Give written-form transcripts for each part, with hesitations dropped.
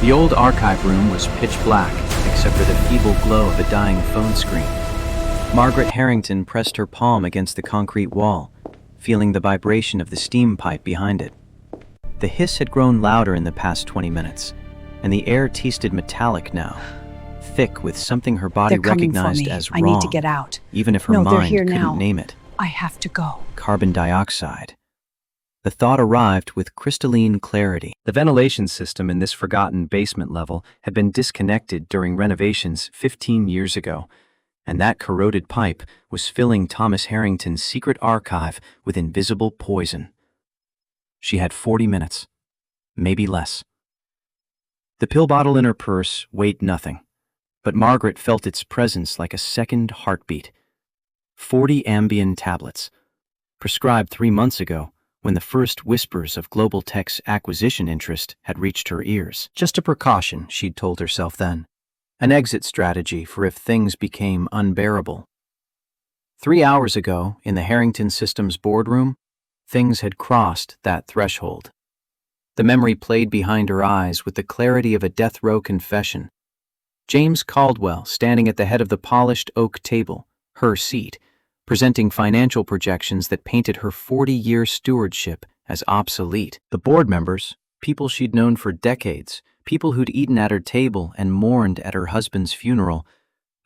The old archive room was pitch black, except for the feeble glow of a dying phone screen. Margaret Harrington pressed her palm against the concrete wall, feeling the vibration of the steam pipe behind it. The hiss had grown louder in the past 20 minutes, and the air tasted metallic now, thick with something her body recognized as wrong. I need to get out. Even if her mind couldn't name it. I have to go. Carbon dioxide. The thought arrived with crystalline clarity. The ventilation system in this forgotten basement level had been disconnected during renovations 15 years ago, and that corroded pipe was filling Thomas Harrington's secret archive with invisible poison. She had 40 minutes, maybe less. The pill bottle in her purse weighed nothing, but Margaret felt its presence like a second heartbeat. 40 Ambien tablets, prescribed 3 months ago when the first whispers of Global Tech's acquisition interest had reached her ears. Just a precaution, she'd told herself then. An exit strategy for if things became unbearable. 3 hours ago, in the Harrington Systems boardroom, things had crossed that threshold. The memory played behind her eyes with the clarity of a death row confession. James Caldwell, standing at the head of the polished oak table, her seat, presenting financial projections that painted her 40-year stewardship as obsolete. The board members, people she'd known for decades, people who'd eaten at her table and mourned at her husband's funeral,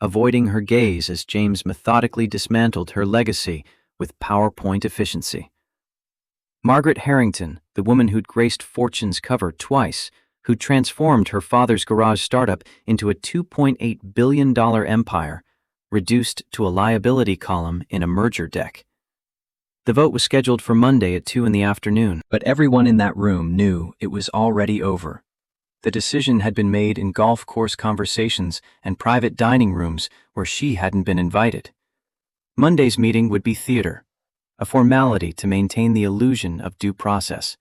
avoiding her gaze as James methodically dismantled her legacy with PowerPoint efficiency. Margaret Harrington, the woman who'd graced Fortune's cover twice, who'd transformed her father's garage startup into a $2.8 billion empire, reduced to a liability column in a merger deck. The vote was scheduled for Monday at 2 in the afternoon, but everyone in that room knew it was already over. The decision had been made in golf course conversations and private dining rooms where she hadn't been invited. Monday's meeting would be theater, a formality to maintain the illusion of due process.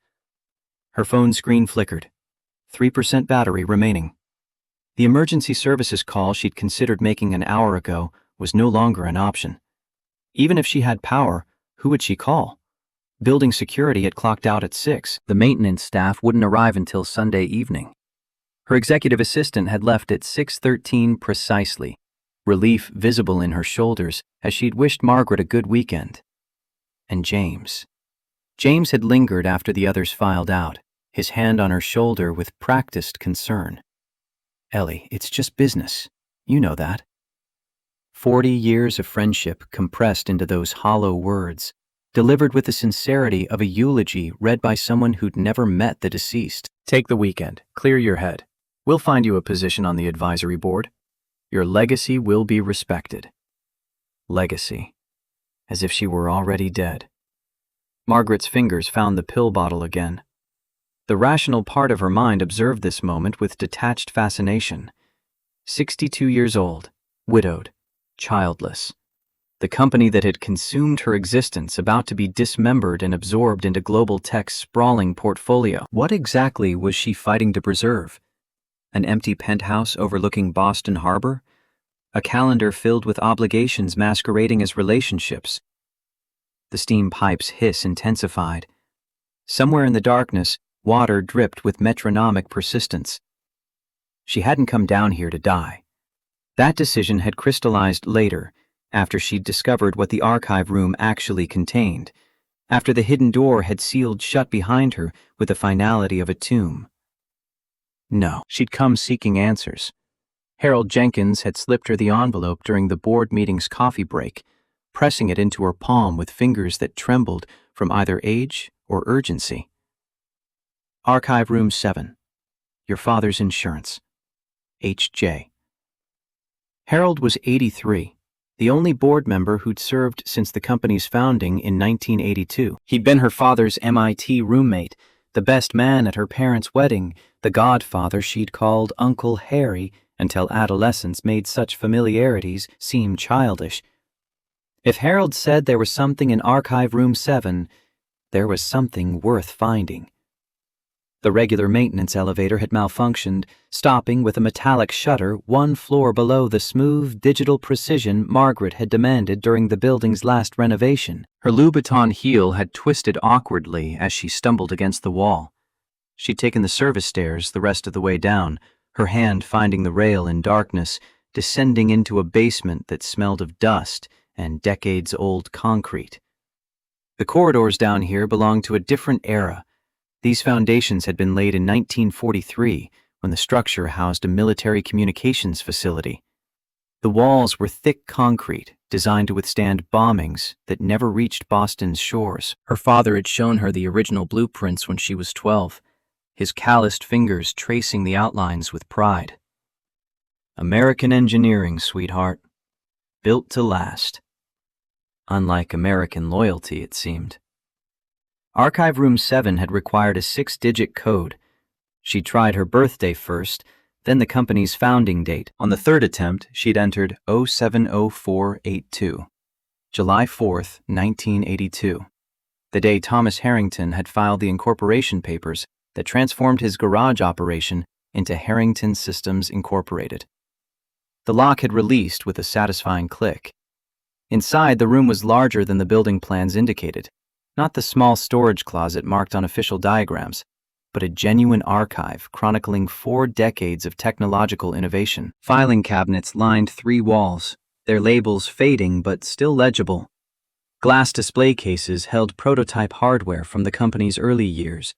Her phone screen flickered. 3% battery remaining. The emergency services call she'd considered making an hour ago was no longer an option. Even if she had power, who would she call? Building security had clocked out at 6. The maintenance staff wouldn't arrive until Sunday evening. Her executive assistant had left at 6:13 precisely, relief visible in her shoulders as she'd wished Margaret a good weekend. And James. James had lingered after the others filed out, his hand on her shoulder with practiced concern. Ellie, it's just business. You know that. 40 years of friendship compressed into those hollow words, delivered with the sincerity of a eulogy read by someone who'd never met the deceased. Take the weekend. Clear your head. We'll find you a position on the advisory board. Your legacy will be respected. Legacy. As if she were already dead. Margaret's fingers found the pill bottle again. The rational part of her mind observed this moment with detached fascination. 62 years old, widowed, childless. The company that had consumed her existence about to be dismembered and absorbed into Global Tech's sprawling portfolio. What exactly was she fighting to preserve? An empty penthouse overlooking Boston Harbor? A calendar filled with obligations masquerading as relationships? The steam pipe's hiss intensified. Somewhere in the darkness, water dripped with metronomic persistence. She hadn't come down here to die. That decision had crystallized later, after she'd discovered what the archive room actually contained, after the hidden door had sealed shut behind her with the finality of a tomb. No, she'd come seeking answers. Harold Jenkins had slipped her the envelope during the board meeting's coffee break, pressing it into her palm with fingers that trembled from either age or urgency. Archive Room 7. Your father's insurance. H.J. Harold was 83, the only board member who'd served since the company's founding in 1982. He'd been her father's MIT roommate, the best man at her parents' wedding, the godfather she'd called Uncle Harry until adolescence made such familiarities seem childish. If Harold said there was something in Archive Room 7, there was something worth finding. The regular maintenance elevator had malfunctioned, stopping with a metallic shutter 1 floor below the smooth digital precision Margaret had demanded during the building's last renovation. Her Louboutin heel had twisted awkwardly as she stumbled against the wall. She'd taken the service stairs the rest of the way down, her hand finding the rail in darkness, descending into a basement that smelled of dust and decades-old concrete. The corridors down here belonged to a different era. These foundations had been laid in 1943 when the structure housed a military communications facility. The walls were thick concrete, designed to withstand bombings that never reached Boston's shores. Her father had shown her the original blueprints when she was 12, his calloused fingers tracing the outlines with pride. American engineering, sweetheart. Built to last. Unlike American loyalty, it seemed. Archive Room 7 had required a 6-digit code. She tried her birthday first, then the company's founding date. On the third attempt, she'd entered 070482, July 4th, 1982, the day Thomas Harrington had filed the incorporation papers that transformed his garage operation into Harrington Systems Incorporated. The lock had released with a satisfying click. Inside, the room was larger than the building plans indicated, not the small storage closet marked on official diagrams, but a genuine archive chronicling 4 decades of technological innovation. Filing cabinets lined 3 walls, their labels fading but still legible. Glass display cases held prototype hardware from the company's early years.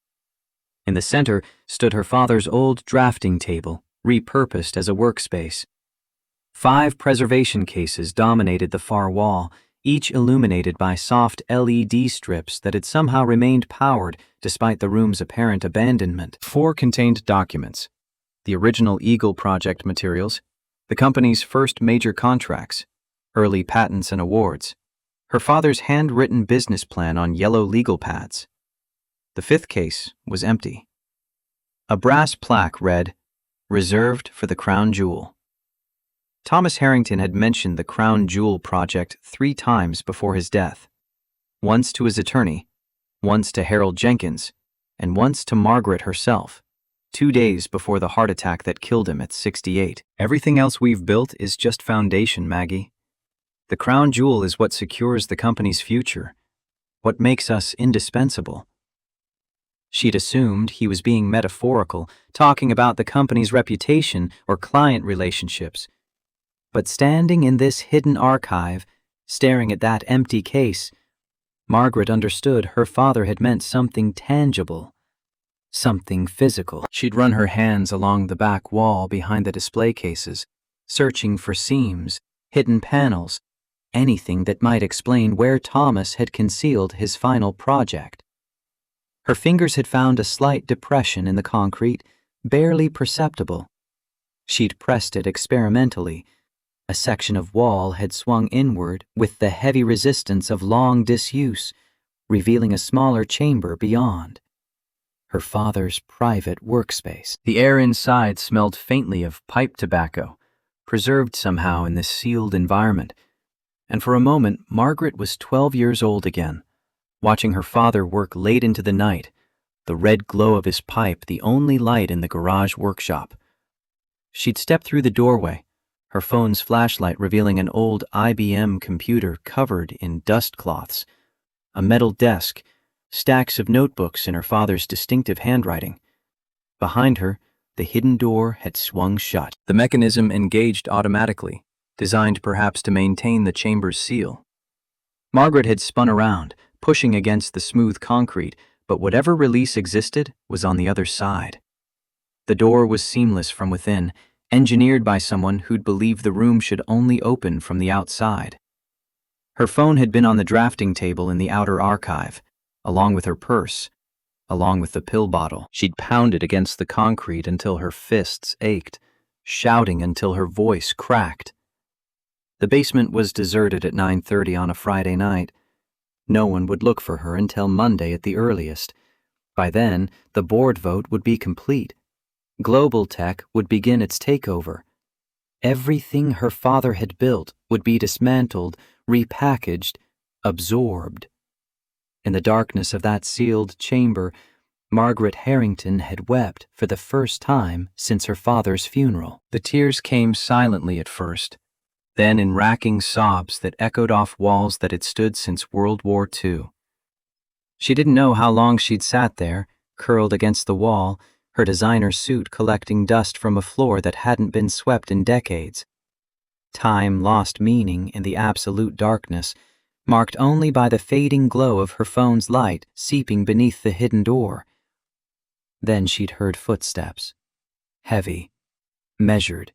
In the center stood her father's old drafting table, repurposed as a workspace. 5 preservation cases dominated the far wall, each illuminated by soft LED strips that had somehow remained powered despite the room's apparent abandonment. 4 contained documents: the original Eagle project materials, the company's first major contracts, early patents and awards, her father's handwritten business plan on yellow legal pads. The 5th case was empty. A brass plaque read, "Reserved for the Crown Jewel." Thomas Harrington had mentioned the Crown Jewel project 3 times before his death. Once to his attorney, once to Harold Jenkins, and once to Margaret herself, 2 days before the heart attack that killed him at 68. Everything else we've built is just foundation, Maggie. The Crown Jewel is what secures the company's future, what makes us indispensable. She'd assumed he was being metaphorical, talking about the company's reputation or client relationships. But standing in this hidden archive, staring at that empty case, Margaret understood her father had meant something tangible, something physical. She'd run her hands along the back wall behind the display cases, searching for seams, hidden panels, anything that might explain where Thomas had concealed his final project. Her fingers had found a slight depression in the concrete, barely perceptible. She'd pressed it experimentally. A section of wall had swung inward with the heavy resistance of long disuse, revealing a smaller chamber beyond. Her father's private workspace. The air inside smelled faintly of pipe tobacco, preserved somehow in this sealed environment. And for a moment, Margaret was 12 years old again, watching her father work late into the night, the red glow of his pipe the only light in the garage workshop. She'd step through the doorway, her phone's flashlight revealing an old IBM computer covered in dust cloths, a metal desk, stacks of notebooks in her father's distinctive handwriting. Behind her, the hidden door had swung shut. The mechanism engaged automatically, designed perhaps to maintain the chamber's seal. Margaret had spun around, pushing against the smooth concrete, but whatever release existed was on the other side. The door was seamless from within, engineered by someone who'd believed the room should only open from the outside. Her phone had been on the drafting table in the outer archive, along with her purse, along with the pill bottle. She'd pounded against the concrete until her fists ached, shouting until her voice cracked. The basement was deserted at 9:30 on a Friday night. No one would look for her until Monday at the earliest. By then, the board vote would be complete. Global Tech would begin its takeover. Everything her father had built would be dismantled, repackaged, absorbed. In the darkness of that sealed chamber, Margaret Harrington had wept for the first time since her father's funeral. The tears came silently at first, then in racking sobs that echoed off walls that had stood since World War II. She didn't know how long she'd sat there, curled against the wall, her designer suit collecting dust from a floor that hadn't been swept in decades. Time lost meaning in the absolute darkness, marked only by the fading glow of her phone's light seeping beneath the hidden door. Then she'd heard footsteps, heavy, measured,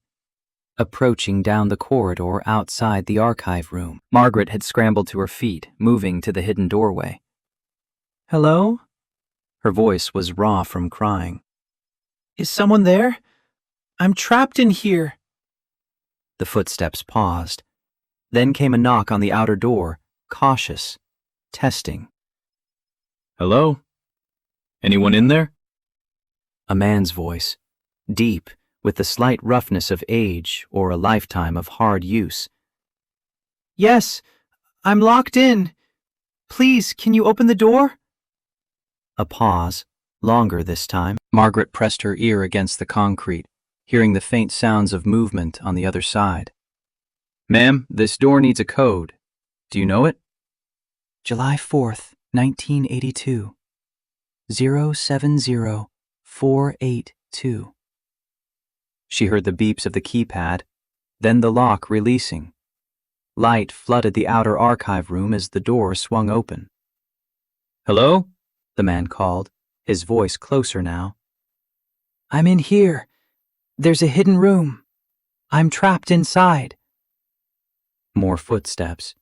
approaching down the corridor outside the archive room. Margaret had scrambled to her feet, moving to the hidden doorway. "Hello?" Her voice was raw from crying. "Is someone there? I'm trapped in here." The footsteps paused. Then came a knock on the outer door, cautious, testing. "Hello? Anyone in there?" A man's voice, deep, with the slight roughness of age or a lifetime of hard use. "Yes, I'm locked in. Please, can you open the door?" A pause, longer this time. Margaret pressed her ear against the concrete, hearing the faint sounds of movement on the other side. "Ma'am, this door needs a code. Do you know it?" "July 4th, 1982. 070482. She heard the beeps of the keypad, then the lock releasing. Light flooded the outer archive room as the door swung open. "Hello?" the man called, his voice closer now. "I'm in here. There's a hidden room. I'm trapped inside." More footsteps,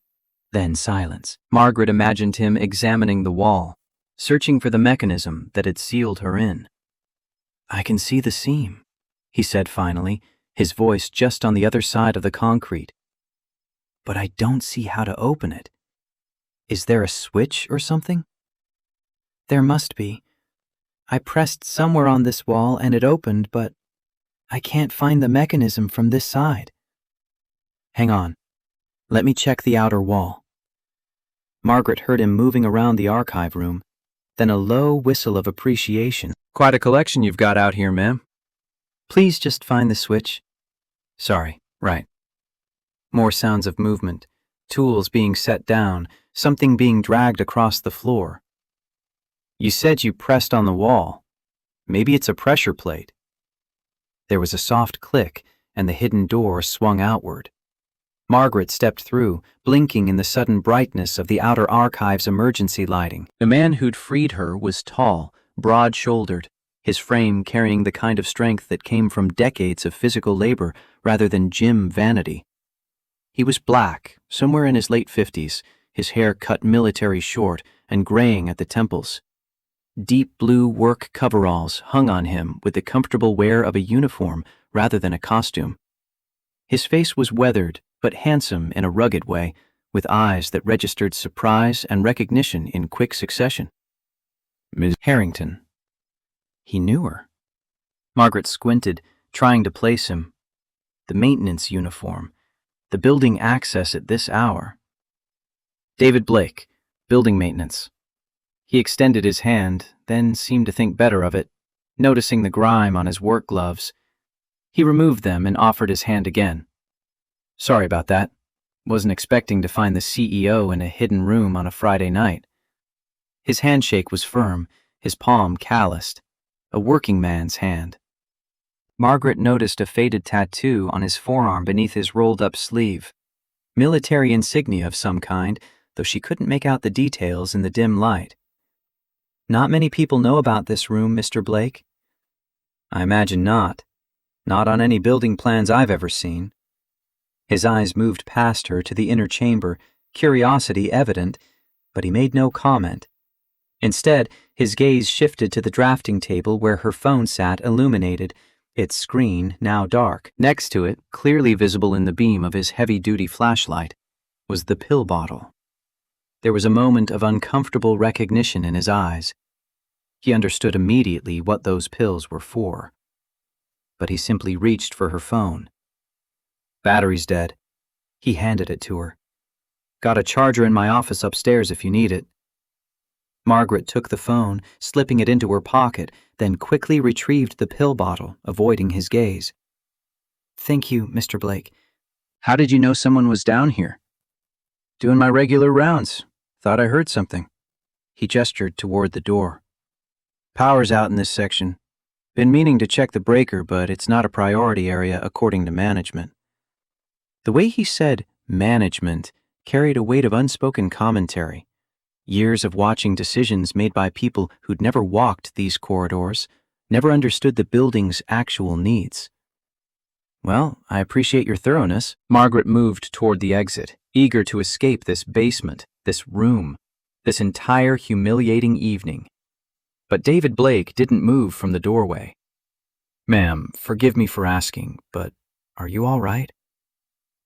then silence. Margaret imagined him examining the wall, searching for the mechanism that had sealed her in. "I can see the seam," he said finally, his voice just on the other side of the concrete. "But I don't see how to open it. Is there a switch or something?" "There must be. I pressed somewhere on this wall and it opened, but I can't find the mechanism from this side." "Hang on. Let me check the outer wall." Margaret heard him moving around the archive room, then a low whistle of appreciation. "Quite a collection you've got out here, ma'am. Please just find the switch." "Sorry, right." More sounds of movement, tools being set down, something being dragged across the floor. "You said you pressed on the wall. Maybe it's a pressure plate." There was a soft click, and the hidden door swung outward. Margaret stepped through, blinking in the sudden brightness of the outer archive's emergency lighting. The man who'd freed her was tall, broad-shouldered, his frame carrying the kind of strength that came from decades of physical labor rather than gym vanity. He was black, somewhere in his late 50s, his hair cut military short and graying at the temples. Deep blue work coveralls hung on him with the comfortable wear of a uniform rather than a costume. His face was weathered, but handsome in a rugged way, with eyes that registered surprise and recognition in quick succession. "Ms. Harrington." He knew her. Margaret squinted, trying to place him. The maintenance uniform, the building access at this hour. "David Blake, building maintenance." He extended his hand, then seemed to think better of it, noticing the grime on his work gloves. He removed them and offered his hand again. "Sorry about that. Wasn't expecting to find the CEO in a hidden room on a Friday night." His handshake was firm, his palm calloused, a working man's hand. Margaret noticed a faded tattoo on his forearm beneath his rolled-up sleeve. Military insignia of some kind, though she couldn't make out the details in the dim light. "Not many people know about this room, Mr. Blake." "I imagine not. Not on any building plans I've ever seen." His eyes moved past her to the inner chamber, curiosity evident, but he made no comment. Instead, his gaze shifted to the drafting table where her phone sat illuminated, its screen now dark. Next to it, clearly visible in the beam of his heavy-duty flashlight, was the pill bottle. There was a moment of uncomfortable recognition in his eyes. He understood immediately what those pills were for. But he simply reached for her phone. "Battery's dead." He handed it to her. "Got a charger in my office upstairs if you need it." Margaret took the phone, slipping it into her pocket, then quickly retrieved the pill bottle, avoiding his gaze. "Thank you, Mr. Blake." "How did you know someone was down here?" "Doing my regular rounds. Thought I heard something." He gestured toward the door. Power's out in this section. Been meaning to check the breaker, but it's not a priority area according to management. The way he said management carried a weight of unspoken commentary. Years of watching decisions made by people who'd never walked these corridors, never understood the building's actual needs. Well, I appreciate your thoroughness. Margaret moved toward the exit, eager to escape this basement, this room, this entire humiliating evening. But David Blake didn't move from the doorway. Ma'am, forgive me for asking, but are you all right?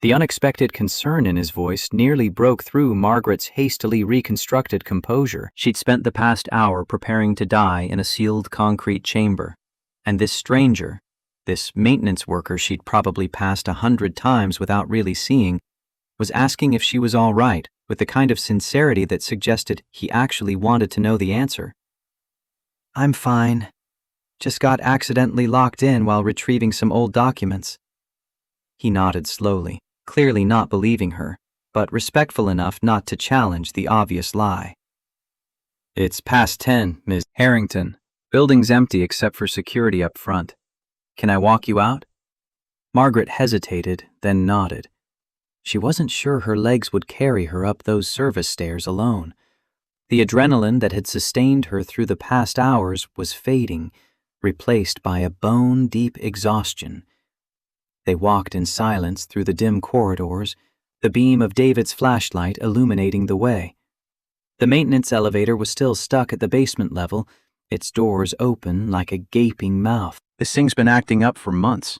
The unexpected concern in his voice nearly broke through Margaret's hastily reconstructed composure. She'd spent the past hour preparing to die in a sealed concrete chamber, and this stranger, this maintenance worker she'd probably passed 100 times without really seeing, was asking if she was all right with the kind of sincerity that suggested he actually wanted to know the answer. I'm fine. Just got accidentally locked in while retrieving some old documents. He nodded slowly, clearly not believing her, but respectful enough not to challenge the obvious lie. It's past 10, Ms. Harrington. Building's empty except for security up front. Can I walk you out? Margaret hesitated, then nodded. She wasn't sure her legs would carry her up those service stairs alone. The adrenaline that had sustained her through the past hours was fading, replaced by a bone-deep exhaustion. They walked in silence through the dim corridors, the beam of David's flashlight illuminating the way. The maintenance elevator was still stuck at the basement level, its doors open like a gaping mouth. This thing's been acting up for months.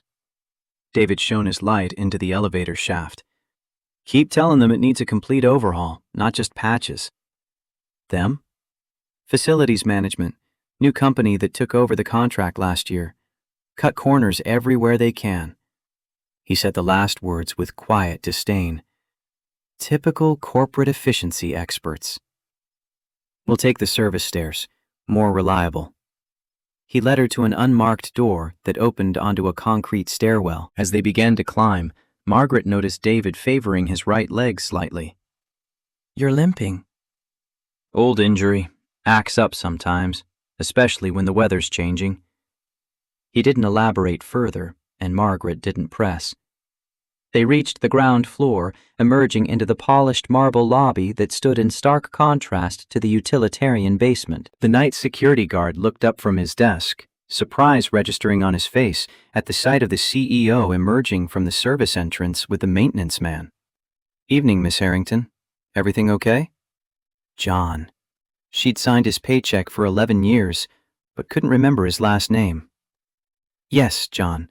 David shone his light into the elevator shaft. Keep telling them it needs a complete overhaul, not just patches. Them? Facilities management, new company that took over the contract last year. Cut corners everywhere they can. He said the last words with quiet disdain. Typical corporate efficiency experts. We'll take the service stairs, more reliable. He led her to an unmarked door that opened onto a concrete stairwell. As they began to climb, Margaret noticed David favoring his right leg slightly. You're limping. Old injury. Acts up sometimes, especially when the weather's changing. He didn't elaborate further, and Margaret didn't press. They reached the ground floor, emerging into the polished marble lobby that stood in stark contrast to the utilitarian basement. The night security guard looked up from his desk, surprise registering on his face at the sight of the CEO emerging from the service entrance with the maintenance man. Evening, Miss Harrington. Everything okay? John. She'd signed his paycheck for 11 years, but couldn't remember his last name. Yes, John.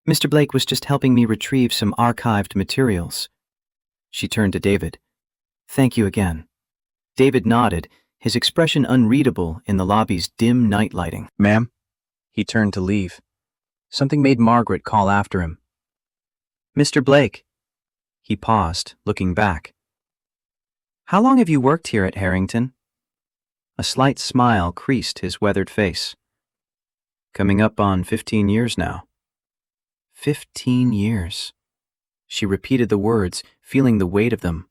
Mr. Blake was just helping me retrieve some archived materials. She turned to David. Thank you again. David nodded, his expression unreadable in the lobby's dim night lighting. Ma'am? He turned to leave. Something made Margaret call after him. Mr. Blake. He paused, looking back. How long have you worked here at Harrington? A slight smile creased his weathered face. Coming up on 15 years now. 15 years. She repeated the words, feeling the weight of them.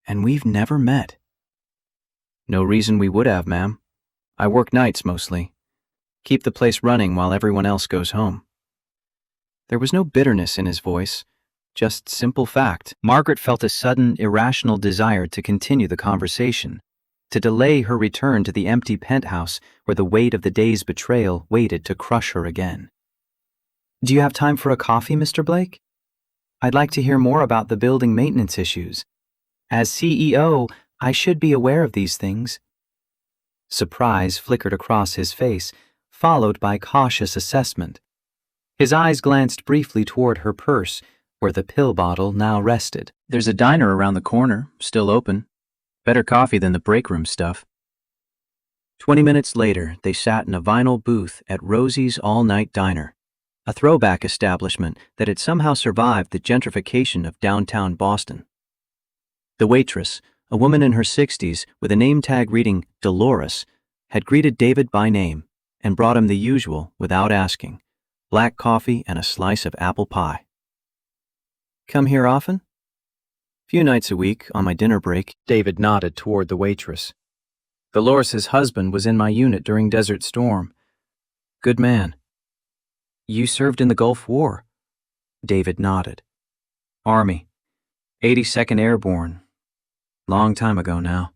And we've never met. No reason we would have, ma'am. I work nights mostly. Keep the place running while everyone else goes home. There was no bitterness in his voice, just simple fact. Margaret felt a sudden, irrational desire to continue the conversation, to delay her return to the empty penthouse where the weight of the day's betrayal waited to crush her again. Do you have time for a coffee, Mr. Blake? I'd like to hear more about the building maintenance issues. As CEO, I should be aware of these things. Surprise flickered across his face, followed by cautious assessment. His eyes glanced briefly toward her purse, where the pill bottle now rested. There's a diner around the corner, still open. Better coffee than the break room stuff. 20 minutes later, they sat in a vinyl booth at Rosie's All-Night Diner, a throwback establishment that had somehow survived the gentrification of downtown Boston. The waitress, a woman in her 60s with a name tag reading Dolores, had greeted David by name and brought him the usual without asking, black coffee and a slice of apple pie. Come here often? Few nights a week on my dinner break. David nodded toward the waitress. Dolores' husband was in my unit during Desert Storm. Good man. You served in the Gulf War? David nodded. Army. 82nd Airborne. Long time ago now.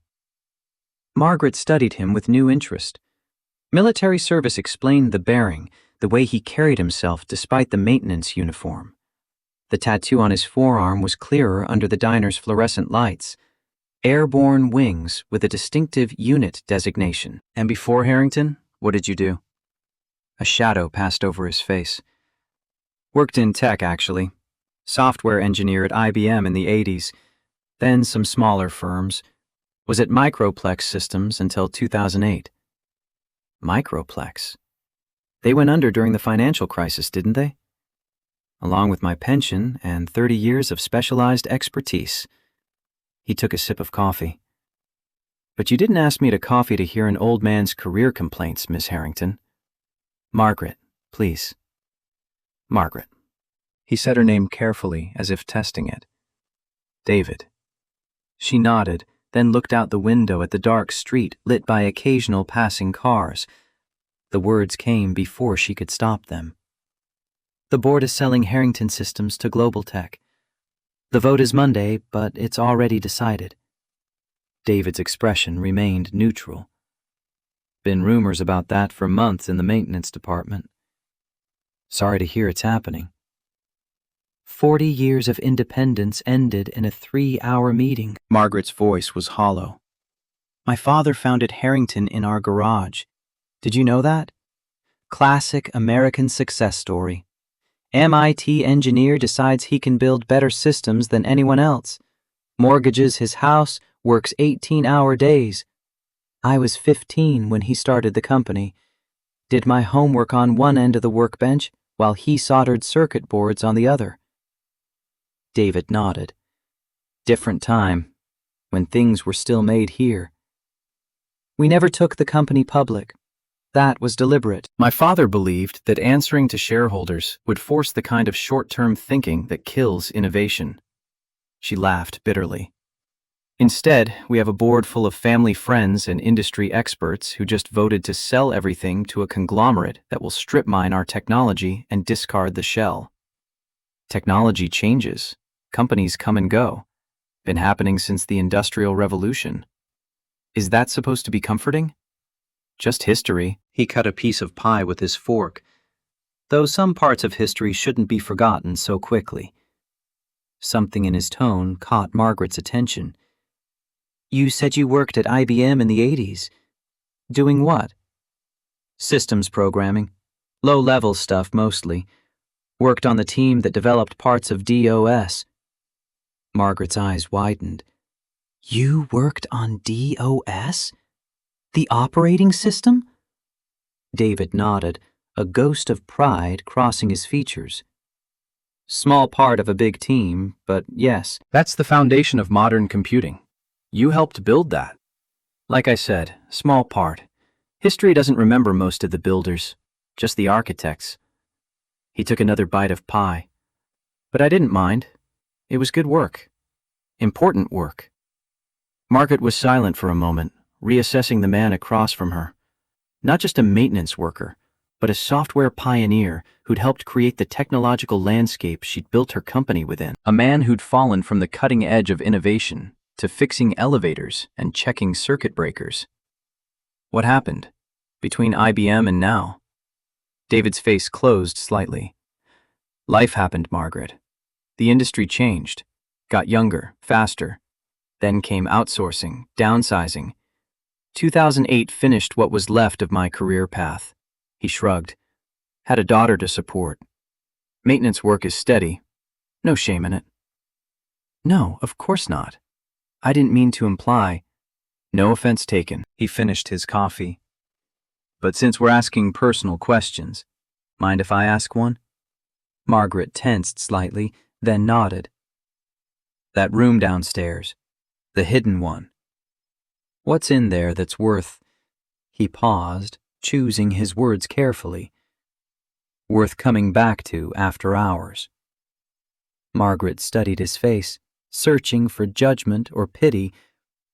Margaret studied him with new interest. Military service explained the bearing, the way he carried himself despite the maintenance uniform. The tattoo on his forearm was clearer under the diner's fluorescent lights. Airborne wings with a distinctive unit designation. And before Harrington, what did you do? A shadow passed over his face. Worked in tech, actually. Software engineer at IBM in the 80s. Then some smaller firms. Was at Microplex Systems until 2008. Microplex? They went under during the financial crisis, didn't they? Along with my pension and 30 years of specialized expertise. He took a sip of coffee. But you didn't ask me to coffee to hear an old man's career complaints, Miss Harrington. Margaret, please. Margaret. He said her name carefully, as if testing it. David. She nodded, then looked out the window at the dark street lit by occasional passing cars. The words came before she could stop them. The board is selling Harrington Systems to Global Tech. The vote is Monday, but it's already decided. David's expression remained neutral. Been rumors about that for months in the maintenance department. Sorry to hear it's happening. 40 years of independence ended in a 3-hour meeting. Margaret's voice was hollow. My father founded Harrington in our garage. Did you know that? Classic American success story. MIT engineer decides he can build better systems than anyone else. Mortgages his house, works 18-hour days. I was 15 when he started the company. Did my homework on one end of the workbench while he soldered circuit boards on the other. David nodded. Different time, when things were still made here. We never took the company public. That was deliberate. My father believed that answering to shareholders would force the kind of short-term thinking that kills innovation. She laughed bitterly. Instead, we have a board full of family friends and industry experts who just voted to sell everything to a conglomerate that will strip mine our technology and discard the shell. Technology changes. Companies come and go. Been happening since the Industrial Revolution. Is that supposed to be comforting? Just history. He cut a piece of pie with his fork, though some parts of history shouldn't be forgotten so quickly. Something in his tone caught Margaret's attention. You said you worked at IBM in the 80s. Doing what? Systems programming. Low-level stuff, mostly. Worked on the team that developed parts of DOS. Margaret's eyes widened. You worked on DOS? The operating system? David nodded, a ghost of pride crossing his features. Small part of a big team, but yes. That's the foundation of modern computing. You helped build that. Like I said, small part. History doesn't remember most of the builders, just the architects. He took another bite of pie. But I didn't mind. It was good work. Important work. Margaret was silent for a moment, reassessing the man across from her. Not just a maintenance worker, but a software pioneer who'd helped create the technological landscape she'd built her company within. A man who'd fallen from the cutting edge of innovation to fixing elevators and checking circuit breakers. What happened between IBM and now? David's face closed slightly. Life happened, Margaret. The industry changed, got younger, faster. Then came outsourcing, downsizing. 2008 finished what was left of my career path. He shrugged. Had a daughter to support. Maintenance work is steady. No shame in it. No, of course not. I didn't mean to imply. No offense taken. He finished his coffee. But since we're asking personal questions, mind if I ask one? Margaret tensed slightly, then nodded. That room downstairs, the hidden one. What's in there that's worth... He paused, choosing his words carefully. Worth coming back to after hours. Margaret studied his face, searching for judgment or pity,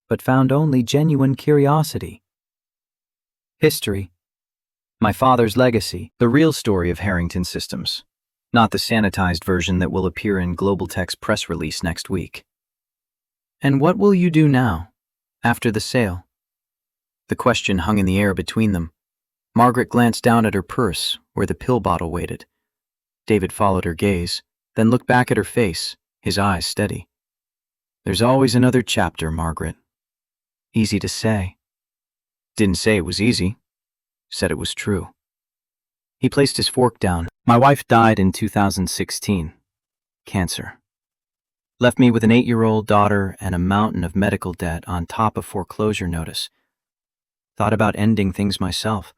but found only genuine curiosity. History. My father's legacy, the real story of Harrington Systems, not the sanitized version that will appear in Global Tech's press release next week. And what will you do now, after the sale? The question hung in the air between them. Margaret glanced down at her purse, where the pill bottle waited. David followed her gaze, then looked back at her face, his eyes steady. There's always another chapter, Margaret. Easy to say. Didn't say it was easy. Said it was true. He placed his fork down. My wife died in 2016. Cancer. Left me with an 8-year-old daughter and a mountain of medical debt on top of foreclosure notice. Thought about ending things myself.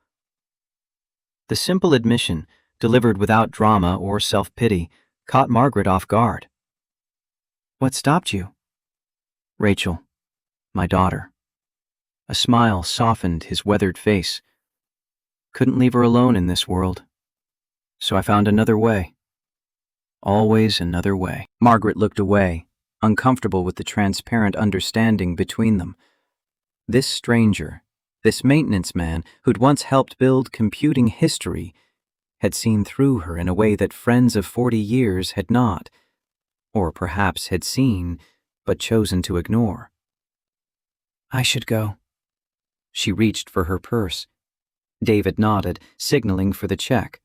The simple admission, delivered without drama or self-pity, caught Margaret off guard. What stopped you? Rachel, my daughter. A smile softened his weathered face. Couldn't leave her alone in this world. So I found another way. Always another way. Margaret looked away, uncomfortable with the transparent understanding between them. This stranger, this maintenance man who'd once helped build computing history, had seen through her in a way that friends of 40 years had not, or perhaps had seen, but chosen to ignore. I should go. She reached for her purse. David nodded, signaling for the check.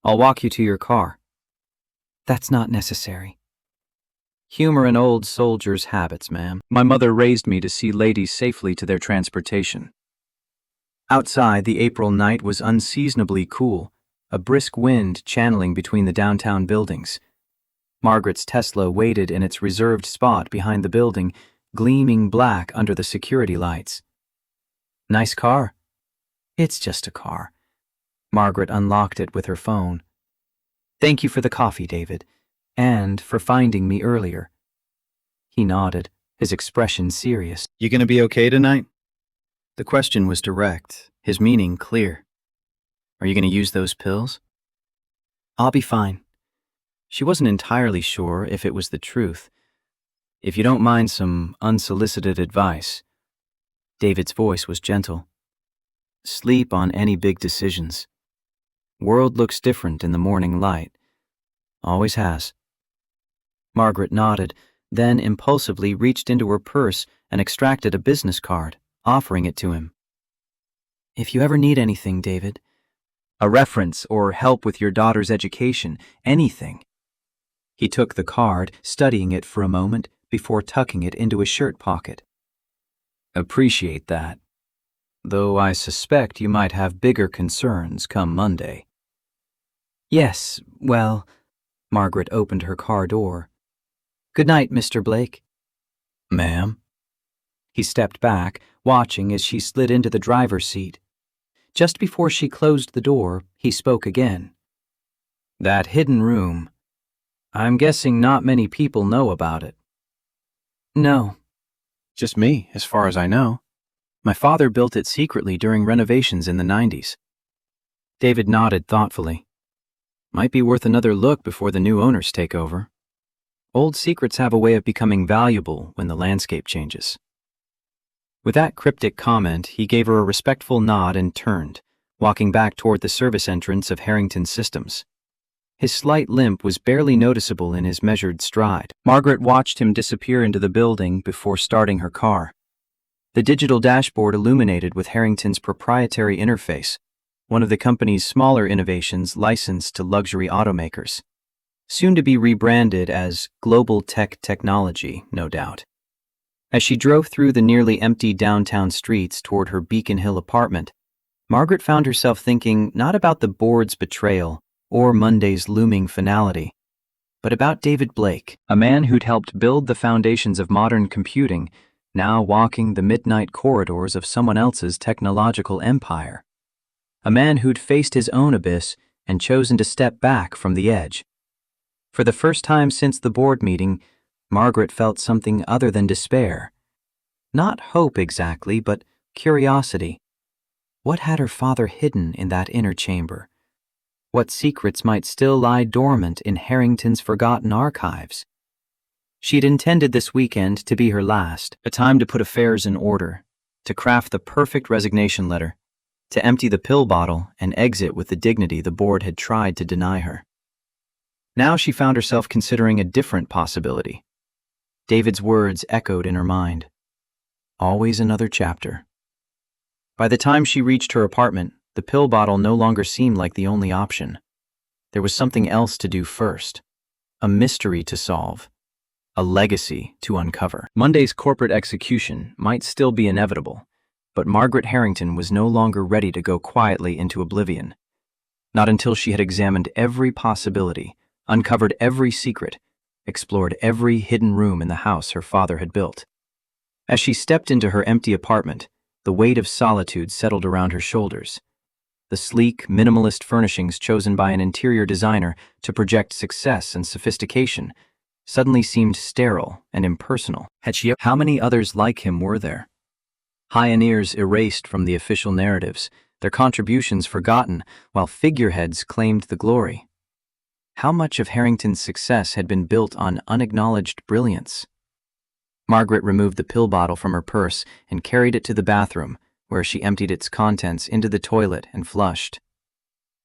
I'll walk you to your car. That's not necessary. Humor an old soldier's habits, ma'am. My mother raised me to see ladies safely to their transportation. Outside, the April night was unseasonably cool, a brisk wind channeling between the downtown buildings. Margaret's Tesla waited in its reserved spot behind the building, gleaming black under the security lights. Nice car. It's just a car. Margaret unlocked it with her phone. Thank you for the coffee, David, and for finding me earlier. He nodded, his expression serious. You gonna be okay tonight? The question was direct, his meaning clear. Are you gonna use those pills? I'll be fine. She wasn't entirely sure if it was the truth. If you don't mind some unsolicited advice. David's voice was gentle. Sleep on any big decisions. World looks different in the morning light. Always has. Margaret nodded, then impulsively reached into her purse and extracted a business card, offering it to him. If you ever need anything, David, a reference or help with your daughter's education, anything. He took the card, studying it for a moment before tucking it into his shirt pocket. Appreciate that. Though I suspect you might have bigger concerns come Monday. Yes, well, Margaret opened her car door. Good night, Mr. Blake. Ma'am? He stepped back, watching as she slid into the driver's seat. Just before she closed the door, he spoke again. That hidden room. I'm guessing not many people know about it. No. Just me, as far as I know. My father built it secretly during renovations in the 90s. David nodded thoughtfully. Might be worth another look before the new owners take over. Old secrets have a way of becoming valuable when the landscape changes. With that cryptic comment, he gave her a respectful nod and turned, walking back toward the service entrance of Harrington Systems. His slight limp was barely noticeable in his measured stride. Margaret watched him disappear into the building before starting her car. The digital dashboard illuminated with Harrington's proprietary interface, one of the company's smaller innovations licensed to luxury automakers. Soon to be rebranded as Global Tech Technology, no doubt. As she drove through the nearly empty downtown streets toward her Beacon Hill apartment, Margaret found herself thinking not about the board's betrayal or Monday's looming finality, but about David Blake, a man who'd helped build the foundations of modern computing, now walking the midnight corridors of someone else's technological empire. A man who'd faced his own abyss and chosen to step back from the edge. For the first time since the board meeting, Margaret felt something other than despair. Not hope exactly, but curiosity. What had her father hidden in that inner chamber? What secrets might still lie dormant in Harrington's forgotten archives? She'd intended this weekend to be her last, a time to put affairs in order, to craft the perfect resignation letter. to empty the pill bottle and exit with the dignity the board had tried to deny her. Now she found herself considering a different possibility. David's words echoed in her mind. Always another chapter. By the time she reached her apartment, the pill bottle no longer seemed like the only option. There was something else to do first. A mystery to solve. A legacy to uncover. Monday's corporate execution might still be inevitable, but Margaret Harrington was no longer ready to go quietly into oblivion. Not until she had examined every possibility, uncovered every secret, explored every hidden room in the house her father had built. As she stepped into her empty apartment, the weight of solitude settled around her shoulders. The sleek, minimalist furnishings chosen by an interior designer to project success and sophistication suddenly seemed sterile and impersonal. How many others like him were there? Pioneers erased from the official narratives, their contributions forgotten, while figureheads claimed the glory. How much of Harrington's success had been built on unacknowledged brilliance? Margaret removed the pill bottle from her purse and carried it to the bathroom, where she emptied its contents into the toilet and flushed.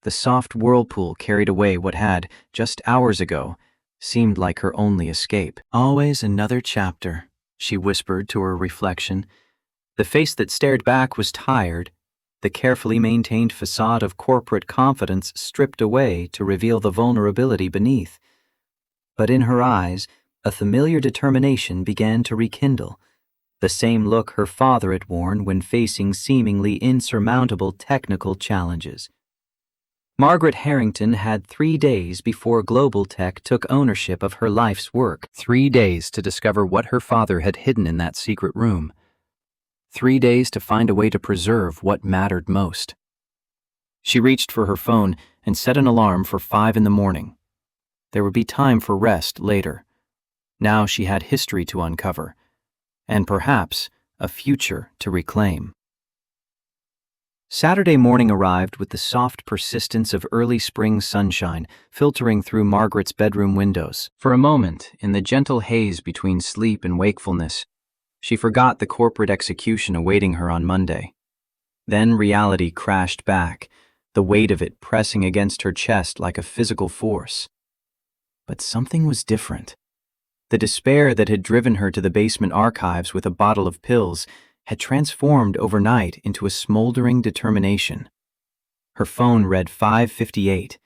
The soft whirlpool carried away what had, just hours ago, seemed like her only escape. Always another chapter, she whispered to her reflection. The face that stared back was tired, the carefully maintained facade of corporate confidence stripped away to reveal the vulnerability beneath. But in her eyes, a familiar determination began to rekindle, the same look her father had worn when facing seemingly insurmountable technical challenges. Margaret Harrington had 3 days before global tech took ownership of her life's work. 3 days to discover what her father had hidden in that secret room. 3 days to find a way to preserve what mattered most. She reached for her phone and set an alarm for 5 in the morning. There would be time for rest later. Now she had history to uncover, and perhaps a future to reclaim. Saturday morning arrived with the soft persistence of early spring sunshine filtering through Margaret's bedroom windows. For a moment, in the gentle haze between sleep and wakefulness, she forgot the corporate execution awaiting her on Monday. Then reality crashed back, the weight of it pressing against her chest like a physical force. But something was different. The despair that had driven her to the basement archives with a bottle of pills had transformed overnight into a smoldering determination. Her phone read 5:58.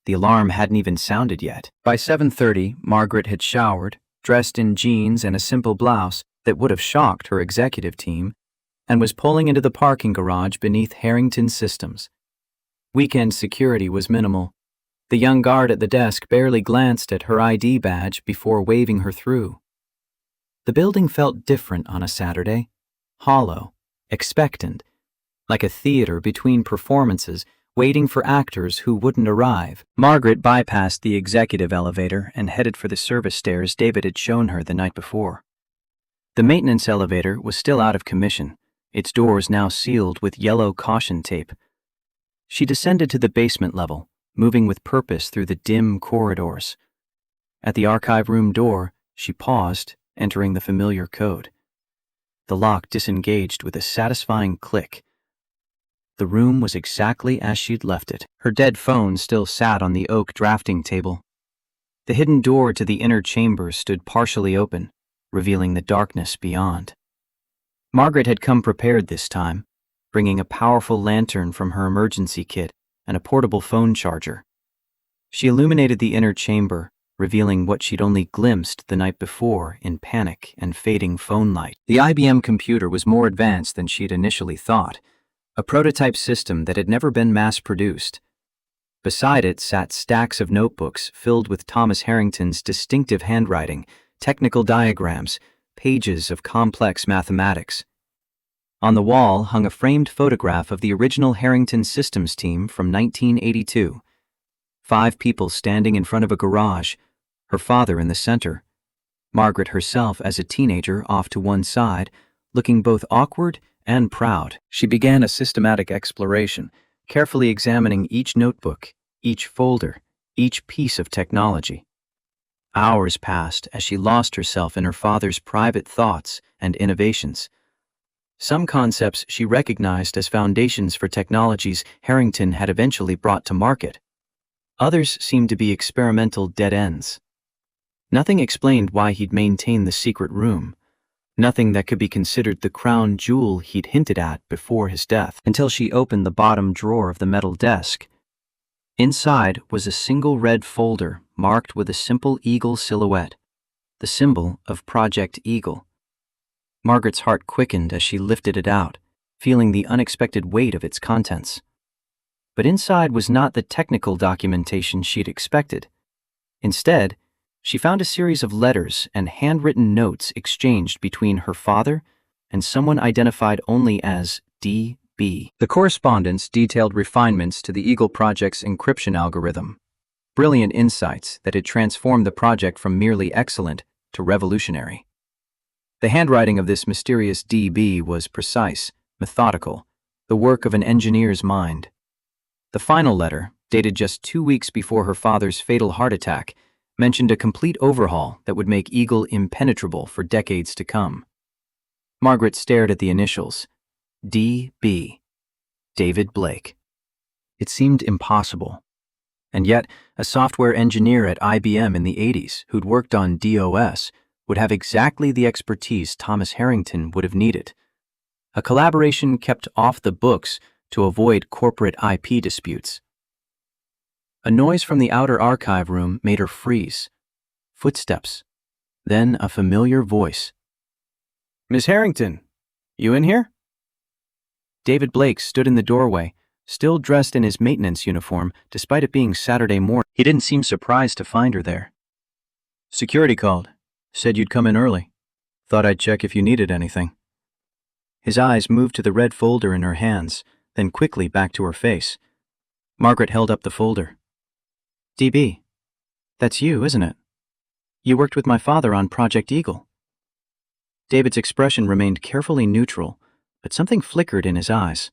The alarm hadn't even sounded yet. By 7:30, Margaret had showered, dressed in jeans and a simple blouse that would have shocked her executive team, and was pulling into the parking garage beneath Harrington Systems. Weekend security was minimal. The young guard at the desk barely glanced at her ID badge before waving her through. The building felt different on a Saturday. Hollow, expectant, like a theater between performances, waiting for actors who wouldn't arrive. Margaret bypassed the executive elevator and headed for the service stairs David had shown her the night before. The maintenance elevator was still out of commission, its doors now sealed with yellow caution tape. She descended to the basement level, moving with purpose through the dim corridors. At the archive room door, she paused, entering the familiar code. The lock disengaged with a satisfying click. The room was exactly as she'd left it. Her dead phone still sat on the oak drafting table. The hidden door to the inner chamber stood partially open, revealing the darkness beyond. Margaret had come prepared this time, bringing a powerful lantern from her emergency kit and a portable phone charger. She illuminated the inner chamber, revealing what she'd only glimpsed the night before in panic and fading phone light. The IBM computer was more advanced than she'd initially thought, a prototype system that had never been mass-produced. Beside it sat stacks of notebooks filled with Thomas Harrington's distinctive handwriting, technical diagrams, pages of complex mathematics. On the wall hung a framed photograph of the original Harrington Systems team from 1982. 5 people standing in front of a garage, her father in the center, Margaret herself as a teenager off to one side, looking both awkward and proud. She began a systematic exploration, carefully examining each notebook, each folder, each piece of technology. Hours passed as she lost herself in her father's private thoughts and innovations. Some concepts she recognized as foundations for technologies Harrington had eventually brought to market. Others seemed to be experimental dead ends. Nothing explained why he'd maintained the secret room. Nothing that could be considered the crown jewel he'd hinted at before his death, until she opened the bottom drawer of the metal desk. Inside was a single red folder marked with a simple eagle silhouette, the symbol of Project Eagle. Margaret's heart quickened as she lifted it out, feeling the unexpected weight of its contents. But inside was not the technical documentation she'd expected. Instead, she found a series of letters and handwritten notes exchanged between her father and someone identified only as D.B. The correspondence detailed refinements to the Eagle Project's encryption algorithm, brilliant insights that had transformed the project from merely excellent to revolutionary. The handwriting of this mysterious D.B. was precise, methodical, the work of an engineer's mind. The final letter, dated just 2 weeks before her father's fatal heart attack, mentioned a complete overhaul that would make Eagle impenetrable for decades to come. Margaret stared at the initials. D.B. David Blake. It seemed impossible. And yet, a software engineer at IBM in the 80s who'd worked on DOS would have exactly the expertise Thomas Harrington would have needed. A collaboration kept off the books to avoid corporate IP disputes. A noise from the outer archive room made her freeze. Footsteps. Then a familiar voice. "Miss Harrington, you in here?" David Blake stood in the doorway, still dressed in his maintenance uniform despite it being Saturday morning. He didn't seem surprised to find her there. "Security called. Said you'd come in early. Thought I'd check if you needed anything." His eyes moved to the red folder in her hands, then quickly back to her face. Margaret held up the folder. "DB, that's you, isn't it? You worked with my father on Project Eagle." David's expression remained carefully neutral, but something flickered in his eyes.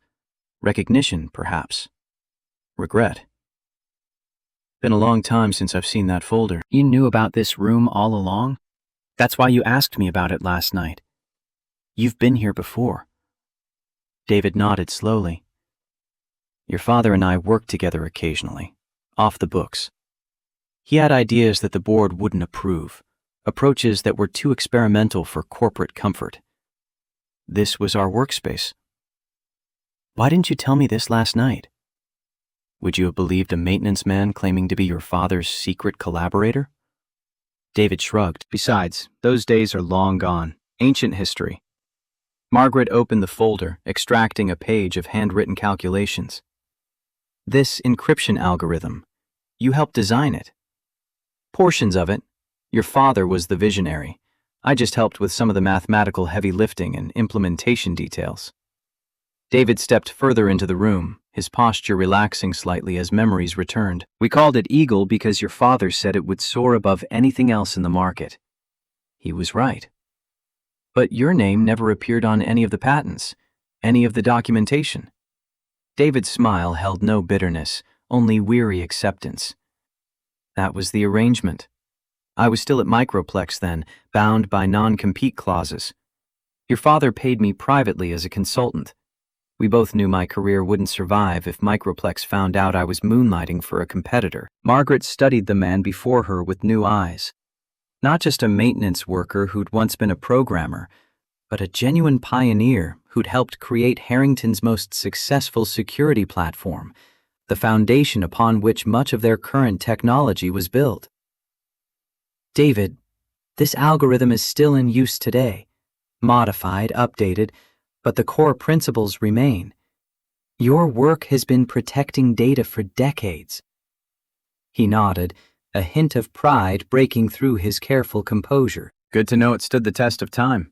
Recognition, perhaps. Regret. "Been a long time since I've seen that folder." "You knew about this room all along? That's why you asked me about it last night. You've been here before." David nodded slowly. "Your father and I worked together occasionally, off the books. He had ideas that the board wouldn't approve, approaches that were too experimental for corporate comfort. This was our workspace. Why didn't you tell me this last night? Would you have believed a maintenance man claiming to be your father's secret collaborator?" David shrugged. "Besides, those days are long gone. Ancient history." Margaret opened the folder, extracting a page of handwritten calculations. "This encryption algorithm, you helped design it." "Portions of it. Your father was the visionary. I just helped with some of the mathematical heavy lifting and implementation details." David stepped further into the room, his posture relaxing slightly as memories returned. "We called it Eagle because your father said it would soar above anything else in the market." He was right. "But your name never appeared on any of the patents, any of the documentation." David's smile held no bitterness, only weary acceptance. "That was the arrangement. I was still at Microplex then, bound by non-compete clauses. Your father paid me privately as a consultant. We both knew my career wouldn't survive if Microplex found out I was moonlighting for a competitor." Margaret studied the man before her with new eyes. Not just a maintenance worker who'd once been a programmer, but a genuine pioneer who'd helped create Harrington's most successful security platform, the foundation upon which much of their current technology was built. "David, this algorithm is still in use today, modified, updated, but the core principles remain. Your work has been protecting data for decades." He nodded, a hint of pride breaking through his careful composure. "Good to know it stood the test of time.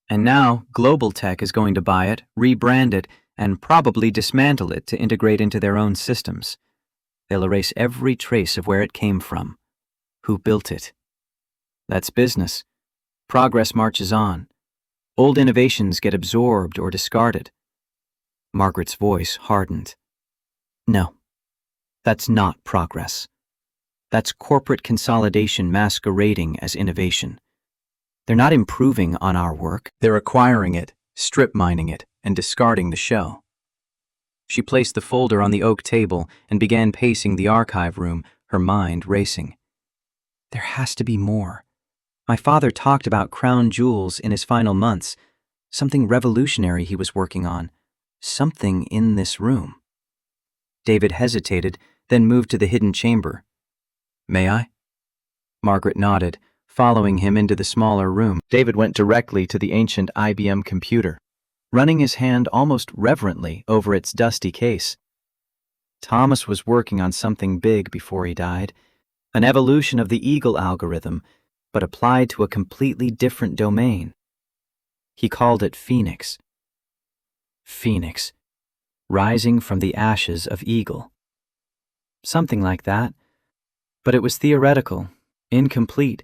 And now, Global Tech is going to buy it, rebrand it, and probably dismantle it to integrate into their own systems. They'll erase every trace of where it came from, who built it. That's business. Progress marches on. Old innovations get absorbed or discarded." Margaret's voice hardened. "No, that's not progress. That's corporate consolidation masquerading as innovation. They're not improving on our work. They're acquiring it, strip mining it and discarding the shell. She placed the folder on the oak table and began pacing the archive room, her mind racing. There has to be more. My father talked about crown jewels in his final months, something revolutionary he was working on, something in this room. David hesitated, then moved to the hidden chamber. May I? Margaret nodded, following him into the smaller room. David went directly to the ancient IBM computer, running his hand almost reverently over its dusty case. Thomas was working on something big before he died, an evolution of the Eagle algorithm, but applied to a completely different domain. He called it Phoenix. Phoenix, rising from the ashes of Eagle. Something like that, but it was theoretical, incomplete.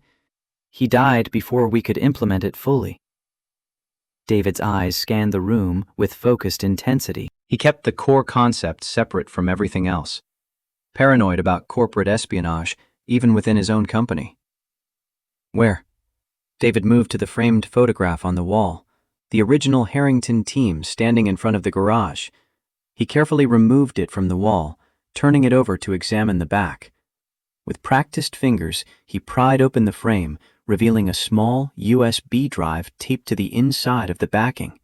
He died before we could implement it fully. David's eyes scanned the room with focused intensity. He kept the core concept separate from everything else, paranoid about corporate espionage, even within his own company. Where? David moved to the framed photograph on the wall, the original Harrington team standing in front of the garage. He carefully removed it from the wall, turning it over to examine the back. With practiced fingers, he pried open the frame, revealing a small USB drive taped to the inside of the backing.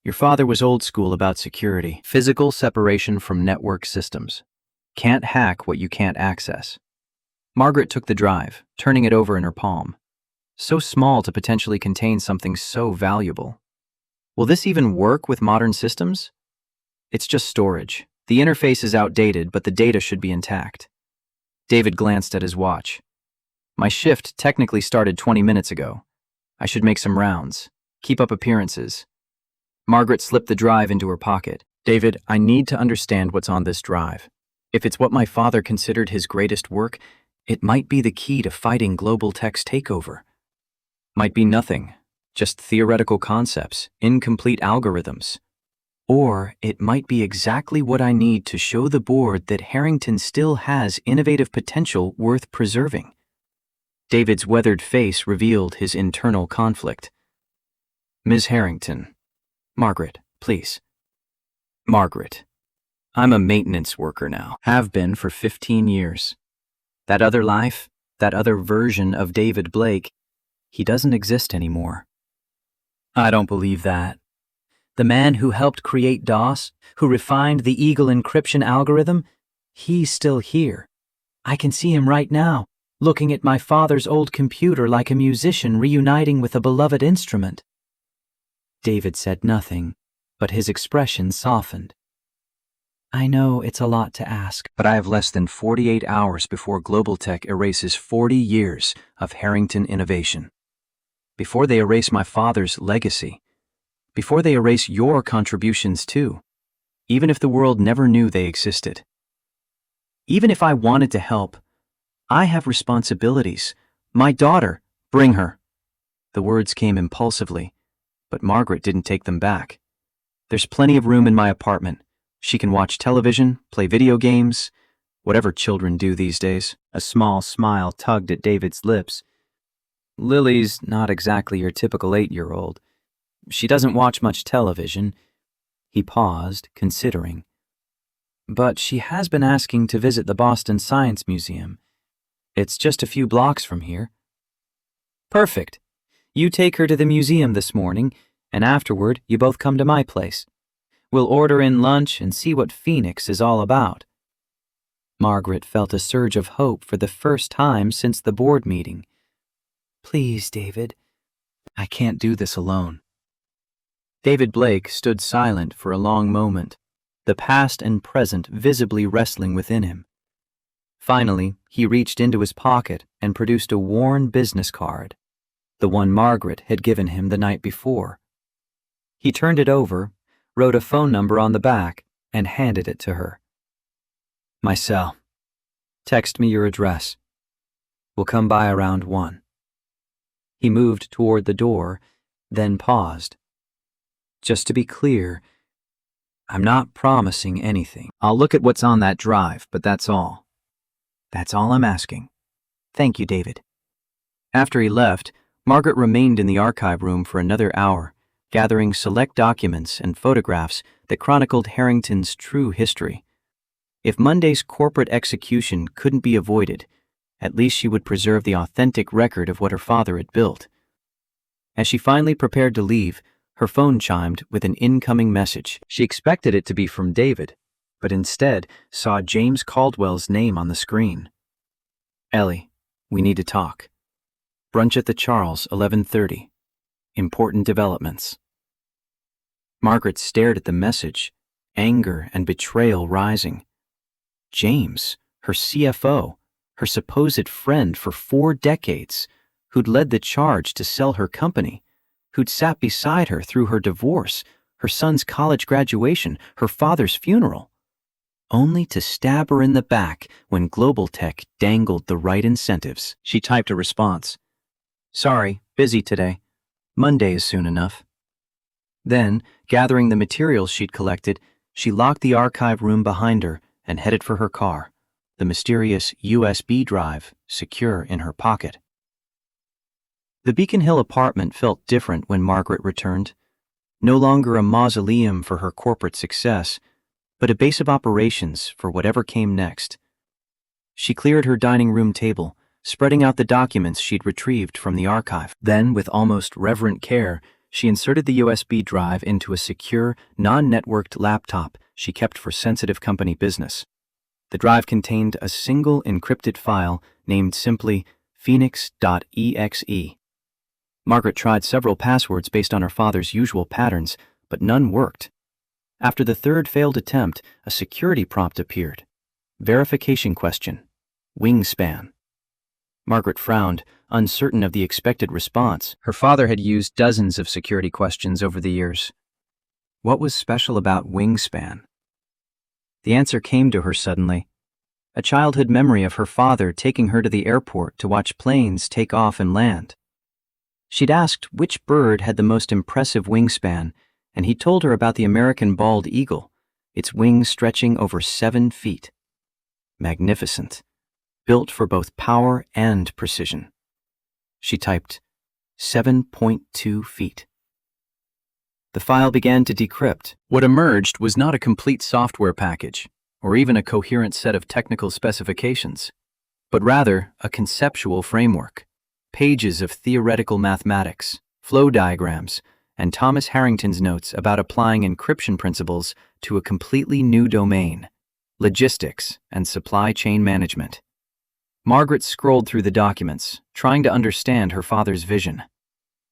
Your father was old school about security, physical separation from network systems. Can't hack what you can't access. Margaret took the drive, turning it over in her palm. So small to potentially contain something so valuable. Will this even work with modern systems? It's just storage. The interface is outdated, but the data should be intact. David glanced at his watch. My shift technically started 20 minutes ago. I should make some rounds. Keep up appearances. Margaret slipped the drive into her pocket. David, I need to understand what's on this drive. If it's what my father considered his greatest work, it might be the key to fighting global tech's takeover. Might be nothing, just theoretical concepts, incomplete algorithms. Or it might be exactly what I need to show the board that Harrington still has innovative potential worth preserving. David's weathered face revealed his internal conflict. Ms. Harrington. Margaret, please. Margaret. I'm a maintenance worker now. Have been for 15 years. That other life, that other version of David Blake, he doesn't exist anymore. I don't believe that. The man who helped create DOS, who refined the Eagle encryption algorithm, he's still here. I can see him right now, looking at my father's old computer like a musician reuniting with a beloved instrument. David said nothing, but his expression softened. I know it's a lot to ask, but I have less than 48 hours before Global Tech erases 40 years of Harrington innovation. Before they erase my father's legacy. Before they erase your contributions too, even if the world never knew they existed. Even if I wanted to help, I have responsibilities. My daughter, bring her. The words came impulsively, but Margaret didn't take them back. There's plenty of room in my apartment. She can watch television, play video games, whatever children do these days. A small smile tugged at David's lips. Lily's not exactly your typical 8-year-old. She doesn't watch much television. He paused, considering. But she has been asking to visit the Boston Science Museum. It's just a few blocks from here. Perfect. You take her to the museum this morning, and afterward you both come to my place. We'll order in lunch and see what Phoenix is all about. Margaret felt a surge of hope for the first time since the board meeting. Please, David. I can't do this alone. David Blake stood silent for a long moment, the past and present visibly wrestling within him. Finally, he reached into his pocket and produced a worn business card, the one Margaret had given him the night before. He turned it over, wrote a phone number on the back, and handed it to her. My cell. Text me your address. We'll come by around 1. He moved toward the door, then paused. Just to be clear, I'm not promising anything. I'll look at what's on that drive, but that's all. That's all I'm asking. Thank you, David. After he left, Margaret remained in the archive room for another hour, gathering select documents and photographs that chronicled Harrington's true history. If Monday's corporate execution couldn't be avoided, at least she would preserve the authentic record of what her father had built. As she finally prepared to leave, her phone chimed with an incoming message. She expected it to be from David, but instead saw James Caldwell's name on the screen. "Ellie, we need to talk. Brunch at the Charles, 11:30. Important developments." Margaret stared at the message, anger and betrayal rising. James, her CFO, her supposed friend for 4 decades, who'd led the charge to sell her company, who'd sat beside her through her divorce, her son's college graduation, her father's funeral, only to stab her in the back when Global Tech dangled the right incentives. She typed a response. "Sorry, busy today. Monday is soon enough." Then, gathering the materials she'd collected, she locked the archive room behind her and headed for her car, the mysterious USB drive secure in her pocket. The Beacon Hill apartment felt different when Margaret returned. No longer a mausoleum for her corporate success, but a base of operations for whatever came next. She cleared her dining room table, spreading out the documents she'd retrieved from the archive. Then, with almost reverent care, she inserted the USB drive into a secure, non-networked laptop she kept for sensitive company business. The drive contained a single encrypted file named simply phoenix.exe. Margaret tried several passwords based on her father's usual patterns, but none worked. After the third failed attempt, a security prompt appeared. Verification question. Wingspan. Margaret frowned, uncertain of the expected response. Her father had used dozens of security questions over the years. What was special about wingspan? The answer came to her suddenly. A childhood memory of her father taking her to the airport to watch planes take off and land. She'd asked which bird had the most impressive wingspan, and he told her about the American bald eagle, its wings stretching over 7 feet. Magnificent, built for both power and precision. She typed 7.2 feet. The file began to decrypt. What emerged was not a complete software package, or even a coherent set of technical specifications, but rather a conceptual framework. Pages of theoretical mathematics, flow diagrams, and Thomas Harrington's notes about applying encryption principles to a completely new domain, logistics and supply chain management. Margaret scrolled through the documents, trying to understand her father's vision.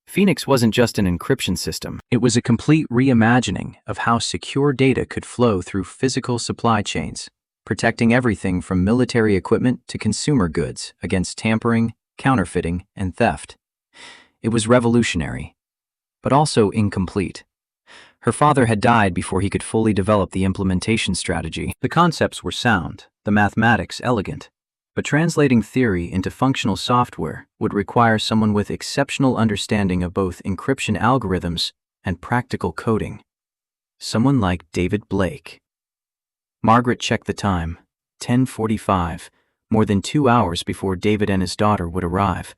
Phoenix wasn't just an encryption system. It was a complete reimagining of how secure data could flow through physical supply chains, protecting everything from military equipment to consumer goods against tampering, counterfeiting, and theft. It was revolutionary, but also incomplete. Her father had died before he could fully develop the implementation strategy. The concepts were sound, the mathematics elegant, but translating theory into functional software would require someone with exceptional understanding of both encryption algorithms and practical coding. Someone like David Blake. Margaret checked the time, 10:45, more than 2 hours before David and his daughter would arrive.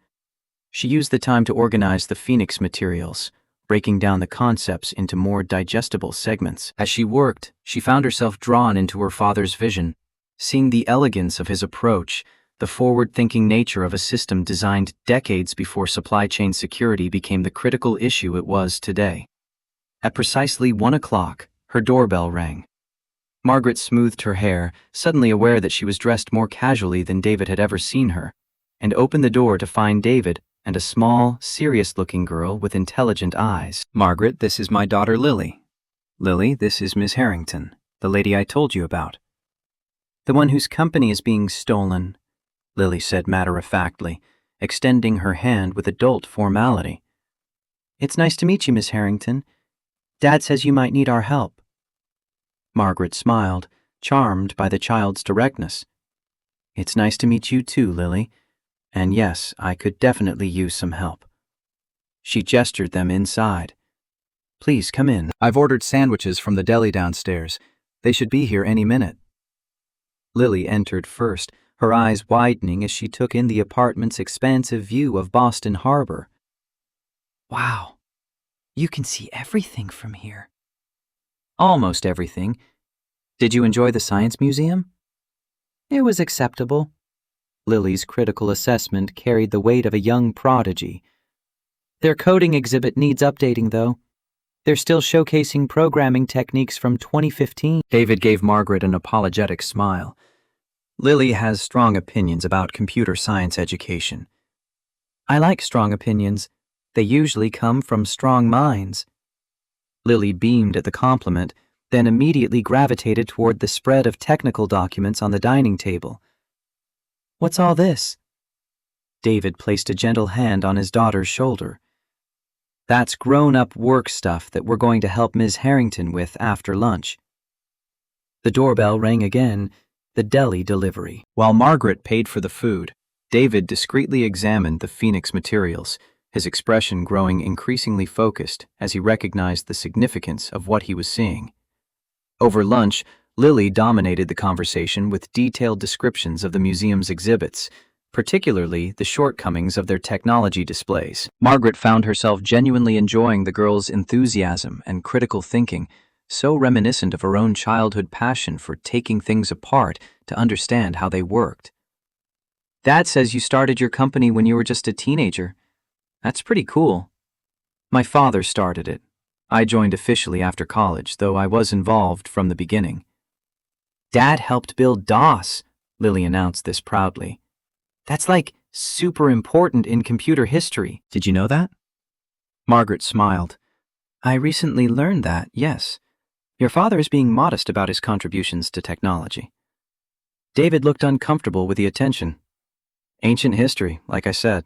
She used the time to organize the Phoenix materials, breaking down the concepts into more digestible segments. As she worked, she found herself drawn into her father's vision, seeing the elegance of his approach, the forward-thinking nature of a system designed decades before supply chain security became the critical issue it was today. At precisely 1 o'clock, her doorbell rang. Margaret smoothed her hair, suddenly aware that she was dressed more casually than David had ever seen her, and opened the door to find David and a small, serious-looking girl with intelligent eyes. "Margaret, this is my daughter Lily. Lily, this is Miss Harrington, the lady I told you about." "The one whose company is being stolen," Lily said matter-of-factly, extending her hand with adult formality. "It's nice to meet you, Miss Harrington. Dad says you might need our help." Margaret smiled, charmed by the child's directness. "It's nice to meet you too, Lily. And yes, I could definitely use some help." She gestured them inside. "Please come in. I've ordered sandwiches from the deli downstairs. They should be here any minute." Lily entered first, her eyes widening as she took in the apartment's expansive view of Boston Harbor. "Wow, You can see everything from here. Almost everything. Did you enjoy the science museum? It was acceptable. Lily's critical assessment carried the weight of a young prodigy. Their coding exhibit needs updating, though. They're still showcasing programming techniques from 2015. David gave Margaret an apologetic smile. Lily has strong opinions about computer science education. I like strong opinions. They usually come from strong minds. Lily beamed at the compliment, then immediately gravitated toward the spread of technical documents on the dining table. What's all this? David placed a gentle hand on his daughter's shoulder. That's grown-up work stuff that we're going to help Ms. Harrington with after lunch. The doorbell rang again, the deli delivery. While Margaret paid for the food, David discreetly examined the Phoenix materials, his expression growing increasingly focused as he recognized the significance of what he was seeing. Over lunch, Lily dominated the conversation with detailed descriptions of the museum's exhibits, particularly the shortcomings of their technology displays. Margaret found herself genuinely enjoying the girl's enthusiasm and critical thinking, so reminiscent of her own childhood passion for taking things apart to understand how they worked. Dad says you started your company when you were just a teenager. That's pretty cool. My father started it. I joined officially after college, though I was involved from the beginning. Dad helped build DOS, Lily announced this proudly. That's like super important in computer history. Did you know that? Margaret smiled. I recently learned that, yes. Your father is being modest about his contributions to technology. David looked uncomfortable with the attention. Ancient history, like I said.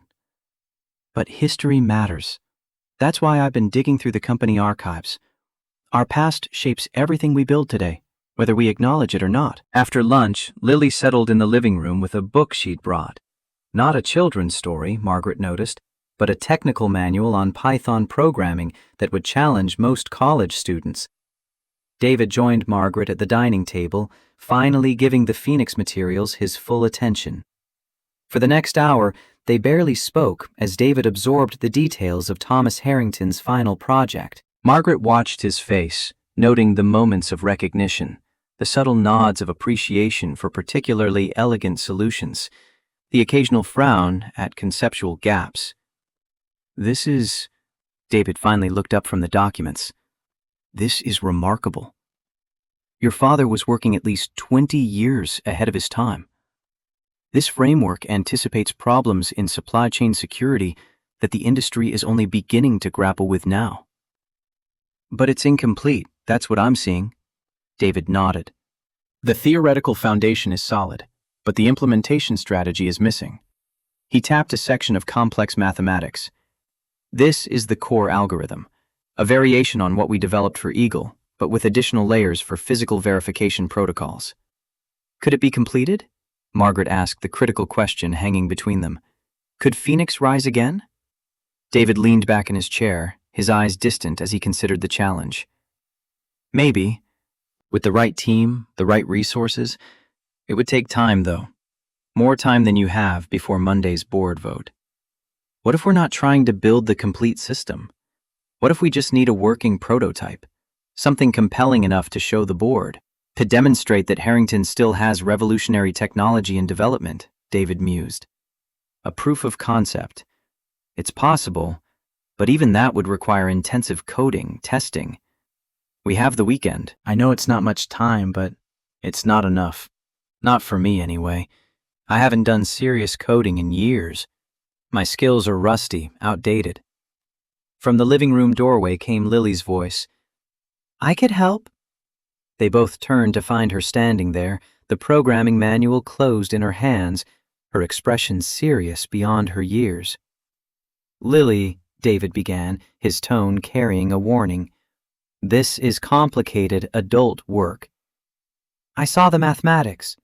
But history matters. That's why I've been digging through the company archives. Our past shapes everything we build today, whether we acknowledge it or not. After lunch, Lily settled in the living room with a book she'd brought. Not a children's story, Margaret noticed, but a technical manual on Python programming that would challenge most college students. David joined Margaret at the dining table, finally giving the Phoenix materials his full attention. For the next hour, they barely spoke as David absorbed the details of Thomas Harrington's final project. Margaret watched his face, noting the moments of recognition, the subtle nods of appreciation for particularly elegant solutions, the occasional frown at conceptual gaps. David finally looked up from the documents. This is remarkable. Your father was working at least 20 years ahead of his time. This framework anticipates problems in supply chain security that the industry is only beginning to grapple with now. But it's incomplete, that's what I'm seeing. David nodded. The theoretical foundation is solid, but the implementation strategy is missing. He tapped a section of complex mathematics. This is the core algorithm, a variation on what we developed for Eagle, but with additional layers for physical verification protocols. Could it be completed? Margaret asked the critical question hanging between them. Could Phoenix rise again? David leaned back in his chair, his eyes distant as he considered the challenge. Maybe. With the right team, the right resources. It would take time, though. More time than you have before Monday's board vote. What if we're not trying to build the complete system? What if we just need a working prototype? Something compelling enough to show the board? To demonstrate that Harrington still has revolutionary technology in development, David mused. A proof of concept. It's possible, but even that would require intensive coding, testing. We have the weekend. I know it's not much time, but it's not enough. Not for me, anyway. I haven't done serious coding in years. My skills are rusty, outdated. From the living room doorway came Lily's voice. I could help. They both turned to find her standing there, the programming manual closed in her hands, her expression serious beyond her years. Lily, David began, his tone carrying a warning. This is complicated adult work. I saw the mathematics.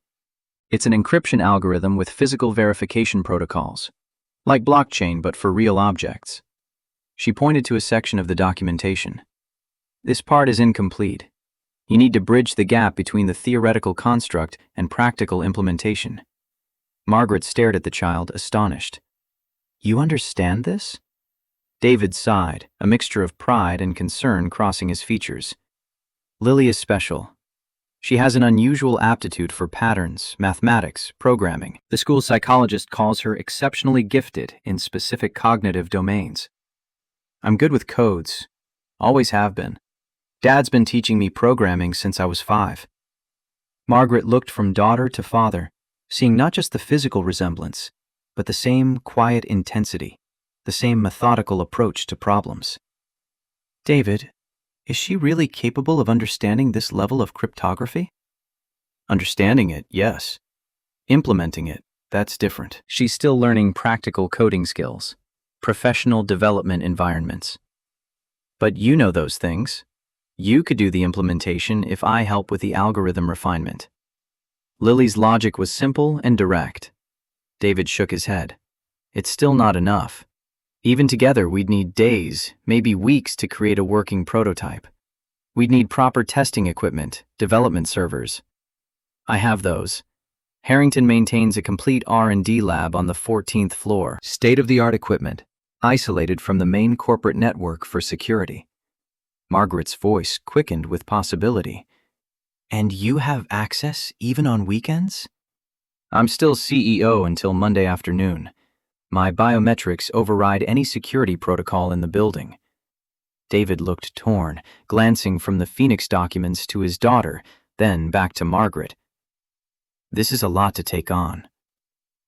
It's an encryption algorithm with physical verification protocols, like blockchain but for real objects. She pointed to a section of the documentation. This part is incomplete. You need to bridge the gap between the theoretical construct and practical implementation. Margaret stared at the child, astonished. You understand this? David sighed, a mixture of pride and concern crossing his features. Lily is special. She has an unusual aptitude for patterns, mathematics, programming. The school psychologist calls her exceptionally gifted in specific cognitive domains. I'm good with codes. Always have been. Dad's been teaching me programming since I was 5. Margaret looked from daughter to father, seeing not just the physical resemblance, but the same quiet intensity, the same methodical approach to problems. David, is she really capable of understanding this level of cryptography? Understanding it, yes. Implementing it, that's different. She's still learning practical coding skills, professional development environments. But you know those things. You could do the implementation if I help with the algorithm refinement. Lily's logic was simple and direct. David shook his head. It's still not enough. Even together, we'd need days, maybe weeks to create a working prototype. We'd need proper testing equipment, development servers. I have those. Harrington maintains a complete R&D lab on the 14th floor, state-of-the-art equipment, isolated from the main corporate network for security. Margaret's voice quickened with possibility. And you have access even on weekends? I'm still CEO until Monday afternoon. My biometrics override any security protocol in the building. David looked torn, glancing from the Phoenix documents to his daughter, then back to Margaret. This is a lot to take on.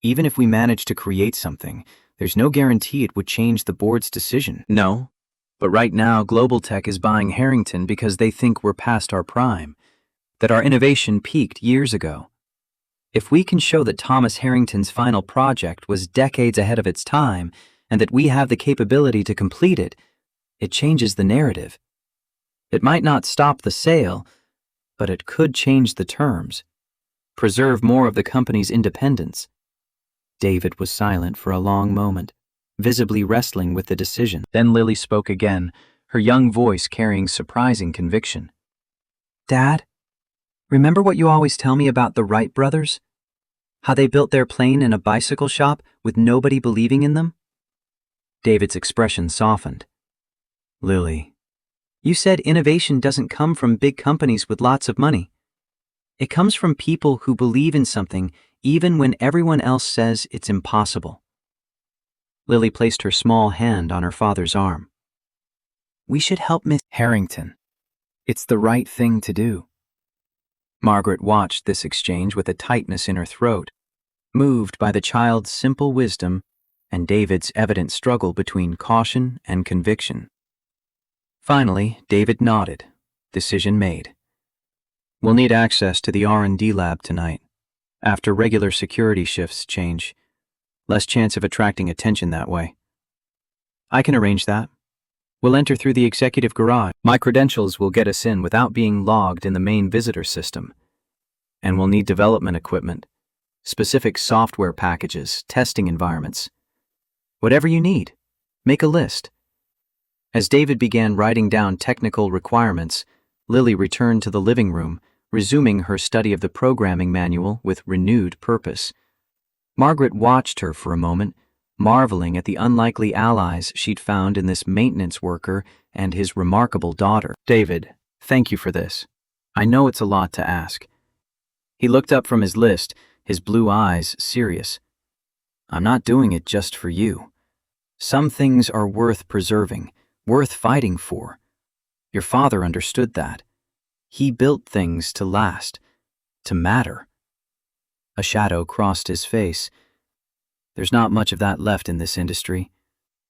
Even if we manage to create something, there's no guarantee it would change the board's decision. No, but right now Global Tech is buying Harrington because they think we're past our prime, that our innovation peaked years ago. If we can show that Thomas Harrington's final project was decades ahead of its time and that we have the capability to complete it, it changes the narrative. It might not stop the sale, but it could change the terms, preserve more of the company's independence. David was silent for a long moment, visibly wrestling with the decision. Then Lily spoke again, her young voice carrying surprising conviction. Dad, remember what you always tell me about the Wright brothers? How they built their plane in a bicycle shop with nobody believing in them? David's expression softened. Lily, you said innovation doesn't come from big companies with lots of money. It comes from people who believe in something even when everyone else says it's impossible. Lily placed her small hand on her father's arm. We should help Miss Harrington. It's the right thing to do. Margaret watched this exchange with a tightness in her throat, moved by the child's simple wisdom and David's evident struggle between caution and conviction. Finally, David nodded. Decision made. We'll need access to the R&D lab tonight. After regular security shifts change, less chance of attracting attention that way. I can arrange that. We'll enter through the executive garage. My credentials will get us in without being logged in the main visitor system. And we'll need development equipment, specific software packages, testing environments. Whatever you need, make a list. As David began writing down technical requirements, Lily returned to the living room, resuming her study of the programming manual with renewed purpose. Margaret watched her for a moment, marveling at the unlikely allies she'd found in this maintenance worker and his remarkable daughter. David, thank you for this. I know it's a lot to ask. He looked up from his list, his blue eyes serious. I'm not doing it just for you. Some things are worth preserving, worth fighting for. Your father understood that. He built things to last, to matter. A shadow crossed his face. There's not much of that left in this industry.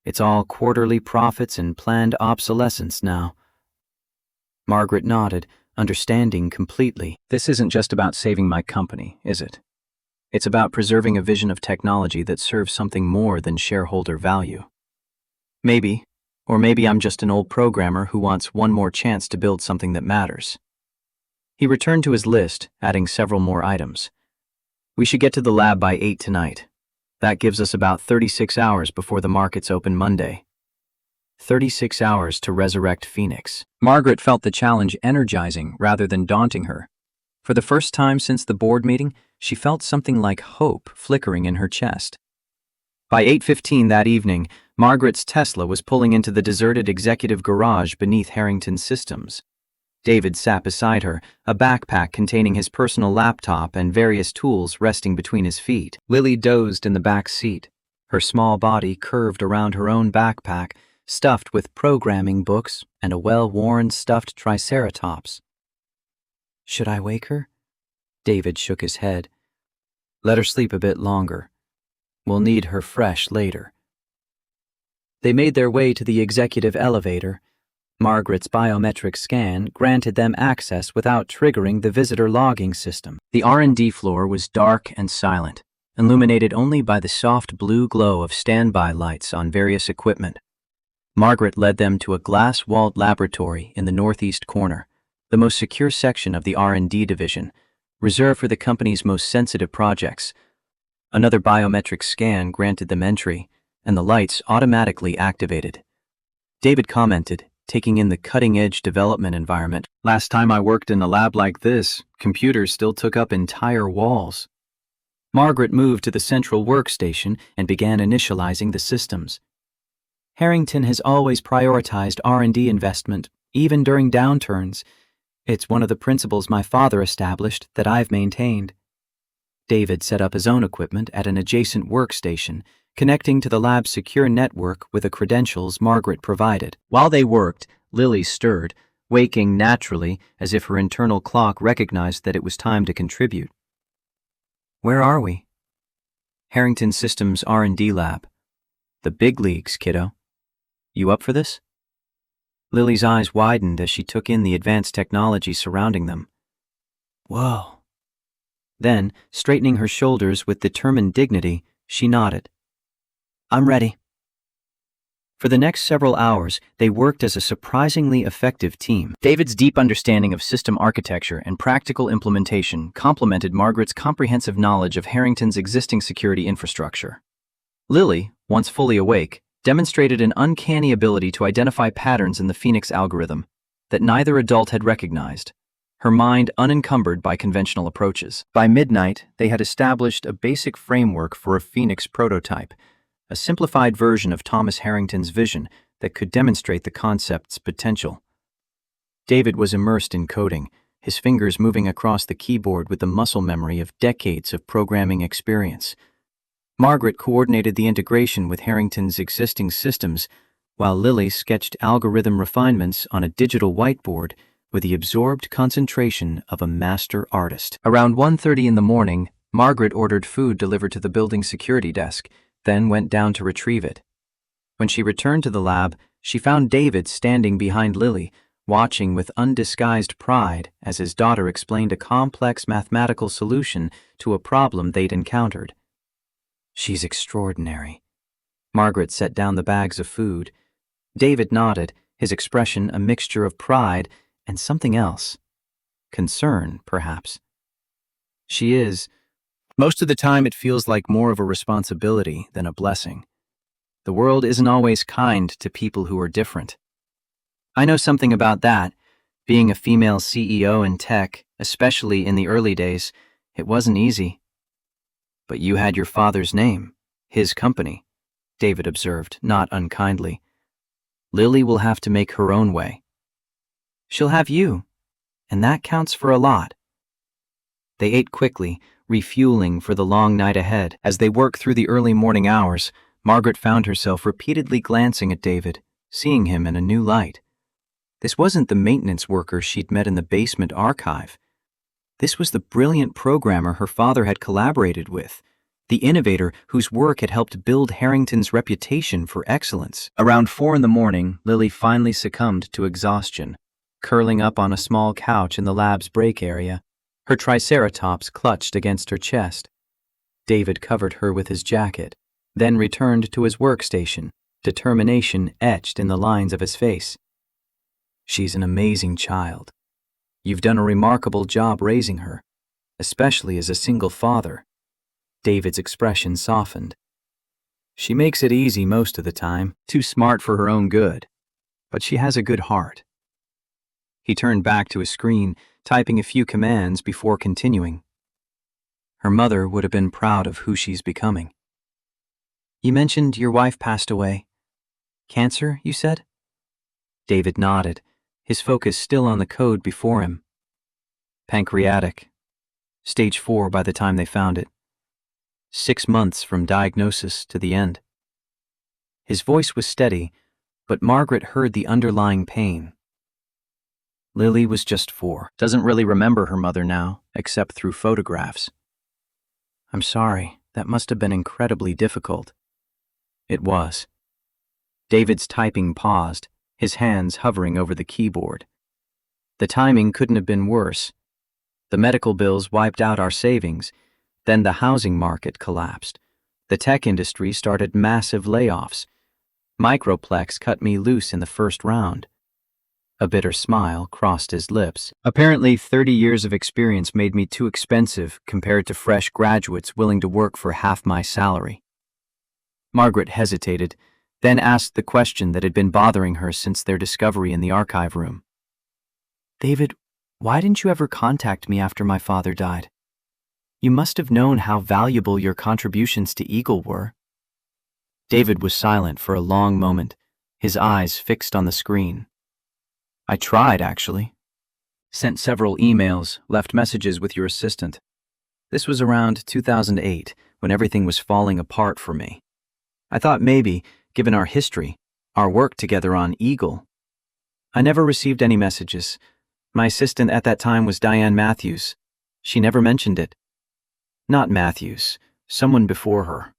It's all quarterly profits and planned obsolescence now. Margaret nodded, understanding completely. This isn't just about saving my company, is it? It's about preserving a vision of technology that serves something more than shareholder value. Maybe, or maybe I'm just an old programmer who wants one more chance to build something that matters. He returned to his list, adding several more items. We should get to the lab by 8 tonight. That gives us about 36 hours before the markets open Monday. 36 hours to resurrect Phoenix. Margaret felt the challenge energizing rather than daunting her. For the first time since the board meeting, she felt something like hope flickering in her chest. By 8:15 that evening, Margaret's Tesla was pulling into the deserted executive garage beneath Harrington Systems. David sat beside her, a backpack containing his personal laptop and various tools resting between his feet. Lily dozed in the back seat, her small body curved around her own backpack, stuffed with programming books and a well-worn stuffed triceratops. "Should I wake her?" David shook his head. "Let her sleep a bit longer. We'll need her fresh later." They made their way to the executive elevator. Margaret's biometric scan granted them access without triggering the visitor logging system. The R&D floor was dark and silent, illuminated only by the soft blue glow of standby lights on various equipment. Margaret led them to a glass-walled laboratory in the northeast corner, the most secure section of the R&D division, reserved for the company's most sensitive projects. Another biometric scan granted them entry, and the lights automatically activated. David commented, taking in the cutting-edge development environment. "Last time I worked in a lab like this, computers still took up entire walls." Margaret moved to the central workstation and began initializing the systems. "Harrington has always prioritized R&D investment, even during downturns. It's one of the principles my father established that I've maintained." David set up his own equipment at an adjacent workstation, connecting to the lab's secure network with the credentials Margaret provided. While they worked, Lily stirred, waking naturally as if her internal clock recognized that it was time to contribute. "Where are we?" "Harrington Systems R&D lab. The big leagues, kiddo. You up for this?" Lily's eyes widened as she took in the advanced technology surrounding them. "Whoa." Then, straightening her shoulders with determined dignity, she nodded. "I'm ready." For the next several hours, they worked as a surprisingly effective team. David's deep understanding of system architecture and practical implementation complemented Margaret's comprehensive knowledge of Harrington's existing security infrastructure. Lily, once fully awake, demonstrated an uncanny ability to identify patterns in the Phoenix algorithm that neither adult had recognized, her mind unencumbered by conventional approaches. By midnight, they had established a basic framework for a Phoenix prototype, a simplified version of Thomas Harrington's vision that could demonstrate the concept's potential. David was immersed in coding, his fingers moving across the keyboard with the muscle memory of decades of programming experience. Margaret coordinated the integration with Harrington's existing systems, while Lily sketched algorithm refinements on a digital whiteboard with the absorbed concentration of a master artist. Around 1:30 in the morning, Margaret ordered food delivered to the building security desk, then went down to retrieve it. When she returned to the lab, she found David standing behind Lily, watching with undisguised pride as his daughter explained a complex mathematical solution to a problem they'd encountered. "She's extraordinary." Margaret set down the bags of food. David nodded, his expression a mixture of pride and something else. Concern, perhaps. "She is. Most of the time it feels like more of a responsibility than a blessing. The world isn't always kind to people who are different." "I know something about that. Being a female CEO in tech, especially in the early days, it wasn't easy." "But you had your father's name, his company," David observed, not unkindly. "Lily will have to make her own way." "She'll have you, and that counts for a lot." They ate quickly, refueling for the long night ahead. As they worked through the early morning hours, Margaret found herself repeatedly glancing at David, seeing him in a new light. This wasn't the maintenance worker she'd met in the basement archive. This was the brilliant programmer her father had collaborated with, the innovator whose work had helped build Harrington's reputation for excellence. Around 4 in the morning, Lily finally succumbed to exhaustion, curling up on a small couch in the lab's break area, her triceratops clutched against her chest. David covered her with his jacket, then returned to his workstation, determination etched in the lines of his face. "She's an amazing child. You've done a remarkable job raising her, especially as a single father." David's expression softened. "She makes it easy most of the time, too smart for her own good, but she has a good heart." He turned back to his screen, typing a few commands before continuing. "Her mother would have been proud of who she's becoming." "You mentioned your wife passed away. Cancer, you said? David nodded, his focus still on the code before him. Pancreatic. Stage 4 by the time they found it. 6 months from diagnosis to the end. His voice was steady, but Margaret heard the underlying pain. Lily was just 4. Doesn't really remember her mother now, except through photographs. I'm sorry, that must have been incredibly difficult. It was. David's typing paused, his hands hovering over the keyboard. The timing couldn't have been worse. The medical bills wiped out our savings, then the housing market collapsed. The tech industry started massive layoffs. Microplex cut me loose in the first round. A bitter smile crossed his lips. Apparently, 30 years of experience made me too expensive compared to fresh graduates willing to work for half my salary. Margaret hesitated, then asked the question that had been bothering her since their discovery in the archive room. David, why didn't you ever contact me after my father died? You must have known how valuable your contributions to Eagle were. David was silent for a long moment, his eyes fixed on the screen. I tried, actually. Sent several emails, left messages with your assistant. This was around 2008, when everything was falling apart for me. I thought maybe, given our history, our work together on Eagle. I never received any messages. My assistant at that time was Diane Matthews. She never mentioned it. Not Matthews, someone before her.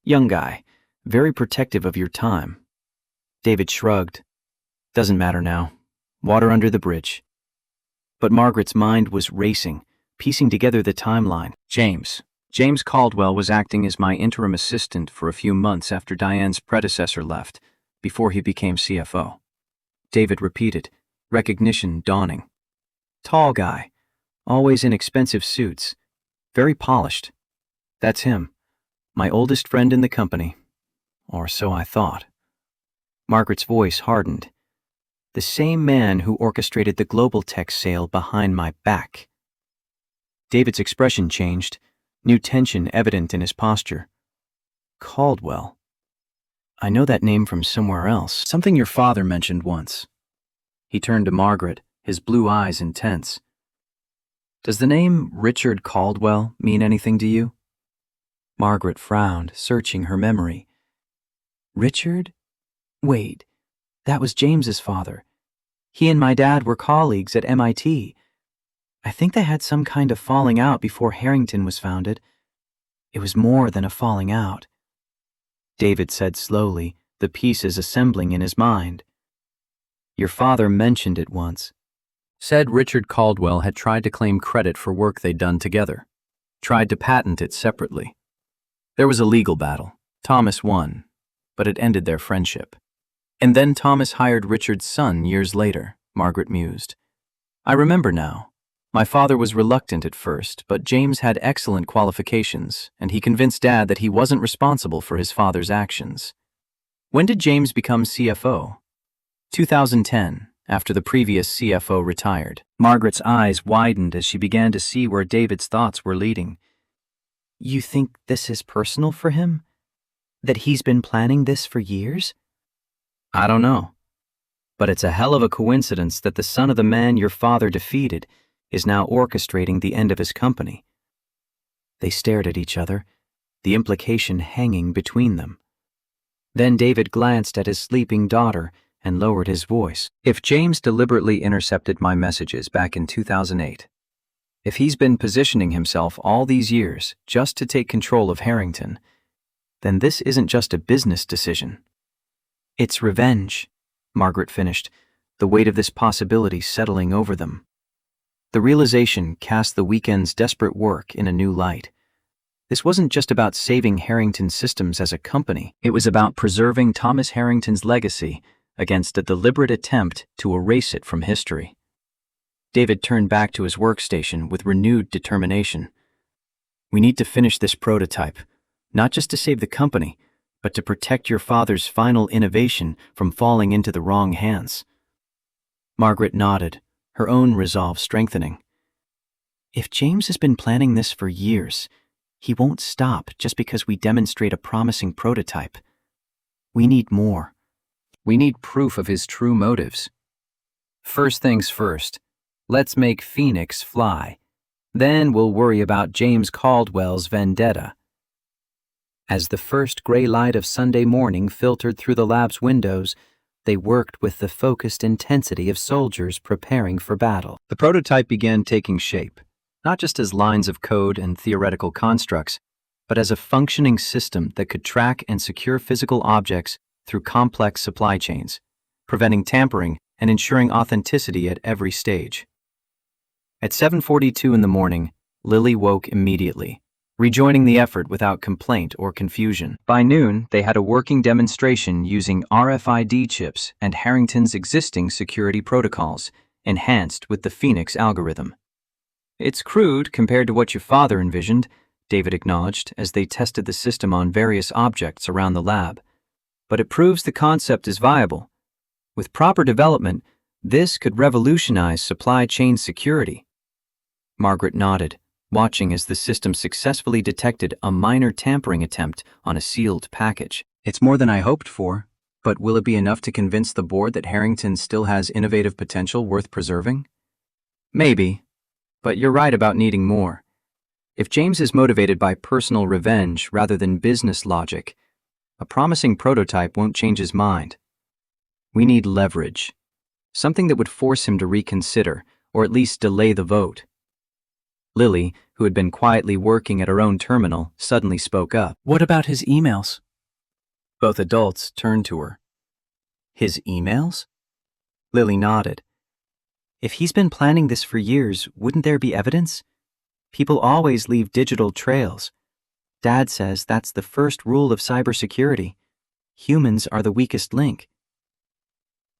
Young guy, very protective of your time. David shrugged. Doesn't matter now. Water under the bridge. But Margaret's mind was racing, piecing together the timeline. James Caldwell was acting as my interim assistant for a few months after Diane's predecessor left, before he became CFO. David repeated, recognition dawning. Tall guy, always in expensive suits, very polished. That's him, my oldest friend in the company. Or so I thought. Margaret's voice hardened. The same man who orchestrated the global tech sale behind my back. David's expression changed, new tension evident in his posture. Caldwell. I know that name from somewhere else. Something your father mentioned once. He turned to Margaret, his blue eyes intense. Does the name Richard Caldwell mean anything to you? Margaret frowned, searching her memory. Richard? Wait, that was James's father. He and my dad were colleagues at MIT. I think they had some kind of falling out before Harrington was founded. It was more than a falling out. David said slowly, the pieces assembling in his mind. Your father mentioned it once. Said Richard Caldwell had tried to claim credit for work they'd done together. Tried to patent it separately. There was a legal battle. Thomas won, but it ended their friendship. And then Thomas hired Richard's son years later, Margaret mused. I remember now. My father was reluctant at first, but James had excellent qualifications, and he convinced Dad that he wasn't responsible for his father's actions. When did James become CFO? 2010, after the previous CFO retired. Margaret's eyes widened as she began to see where David's thoughts were leading. You think this is personal for him? That he's been planning this for years? I don't know. But it's a hell of a coincidence that the son of the man your father defeated is now orchestrating the end of his company. They stared at each other, the implication hanging between them. Then David glanced at his sleeping daughter and lowered his voice. If James deliberately intercepted my messages back in 2008, if he's been positioning himself all these years just to take control of Harrington, then this isn't just a business decision. It's revenge, Margaret finished, the weight of this possibility settling over them. The realization cast the weekend's desperate work in a new light. This wasn't just about saving Harrington Systems as a company. It was about preserving Thomas Harrington's legacy against a deliberate attempt to erase it from history. David turned back to his workstation with renewed determination. We need to finish this prototype, not just to save the company, but to protect your father's final innovation from falling into the wrong hands. Margaret nodded, her own resolve strengthening. If James has been planning this for years, he won't stop just because we demonstrate a promising prototype. We need more. We need proof of his true motives. First things first, let's make Phoenix fly. Then we'll worry about James Caldwell's vendetta. As the first gray light of Sunday morning filtered through the lab's windows, they worked with the focused intensity of soldiers preparing for battle. The prototype began taking shape, not just as lines of code and theoretical constructs, but as a functioning system that could track and secure physical objects through complex supply chains, preventing tampering and ensuring authenticity at every stage. At 7:42 in the morning, Lily woke immediately, rejoining the effort without complaint or confusion. By noon, they had a working demonstration using RFID chips and Harrington's existing security protocols, enhanced with the Phoenix algorithm. It's crude compared to what your father envisioned, David acknowledged as they tested the system on various objects around the lab. But it proves the concept is viable. With proper development, this could revolutionize supply chain security. Margaret nodded, watching as the system successfully detected a minor tampering attempt on a sealed package. It's more than I hoped for, but will it be enough to convince the board that Harrington still has innovative potential worth preserving? Maybe, but you're right about needing more. If James is motivated by personal revenge rather than business logic, a promising prototype won't change his mind. We need leverage, something that would force him to reconsider, or at least delay the vote. Lily, who had been quietly working at her own terminal, suddenly spoke up. What about his emails? Both adults turned to her. His emails? Lily nodded. If he's been planning this for years, wouldn't there be evidence? People always leave digital trails. Dad says that's the first rule of cybersecurity. Humans are the weakest link.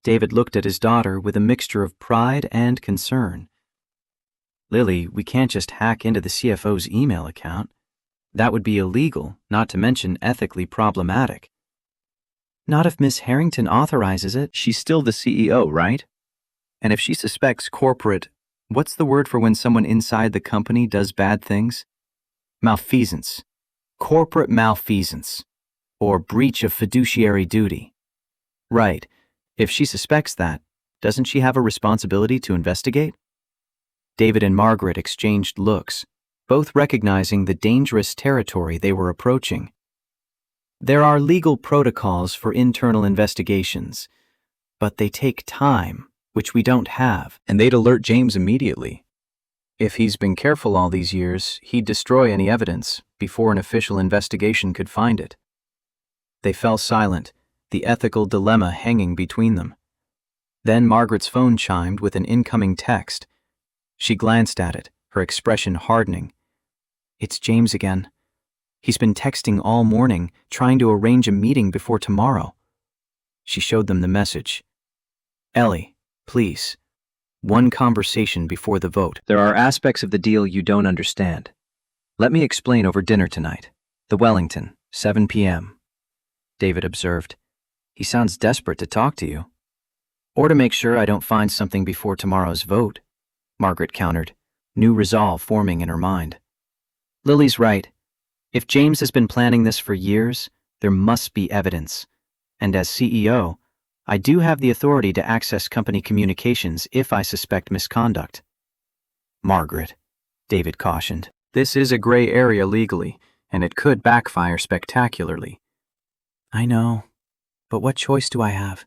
David looked at his daughter with a mixture of pride and concern. Lily, we can't just hack into the CFO's email account. That would be illegal, not to mention ethically problematic. Not if Miss Harrington authorizes it. She's still the CEO, right? And if she suspects corporate, what's the word for when someone inside the company does bad things? Malfeasance. Corporate malfeasance. Or breach of fiduciary duty. Right. If she suspects that, doesn't she have a responsibility to investigate? David and Margaret exchanged looks, both recognizing the dangerous territory they were approaching. There are legal protocols for internal investigations, but they take time, which we don't have, and they'd alert James immediately. If he's been careful all these years, he'd destroy any evidence before an official investigation could find it. They fell silent, the ethical dilemma hanging between them. Then Margaret's phone chimed with an incoming text. She glanced at it, her expression hardening. It's James again. He's been texting all morning, trying to arrange a meeting before tomorrow. She showed them the message. Ellie, please. One conversation before the vote. There are aspects of the deal you don't understand. Let me explain over dinner tonight. The Wellington, 7 p.m. David observed. He sounds desperate to talk to you. Or to make sure I don't find something before tomorrow's vote, Margaret countered, new resolve forming in her mind. Lily's right. If James has been planning this for years, there must be evidence. And as CEO, I do have the authority to access company communications if I suspect misconduct. Margaret, David cautioned, this is a gray area legally, and it could backfire spectacularly. I know, but what choice do I have?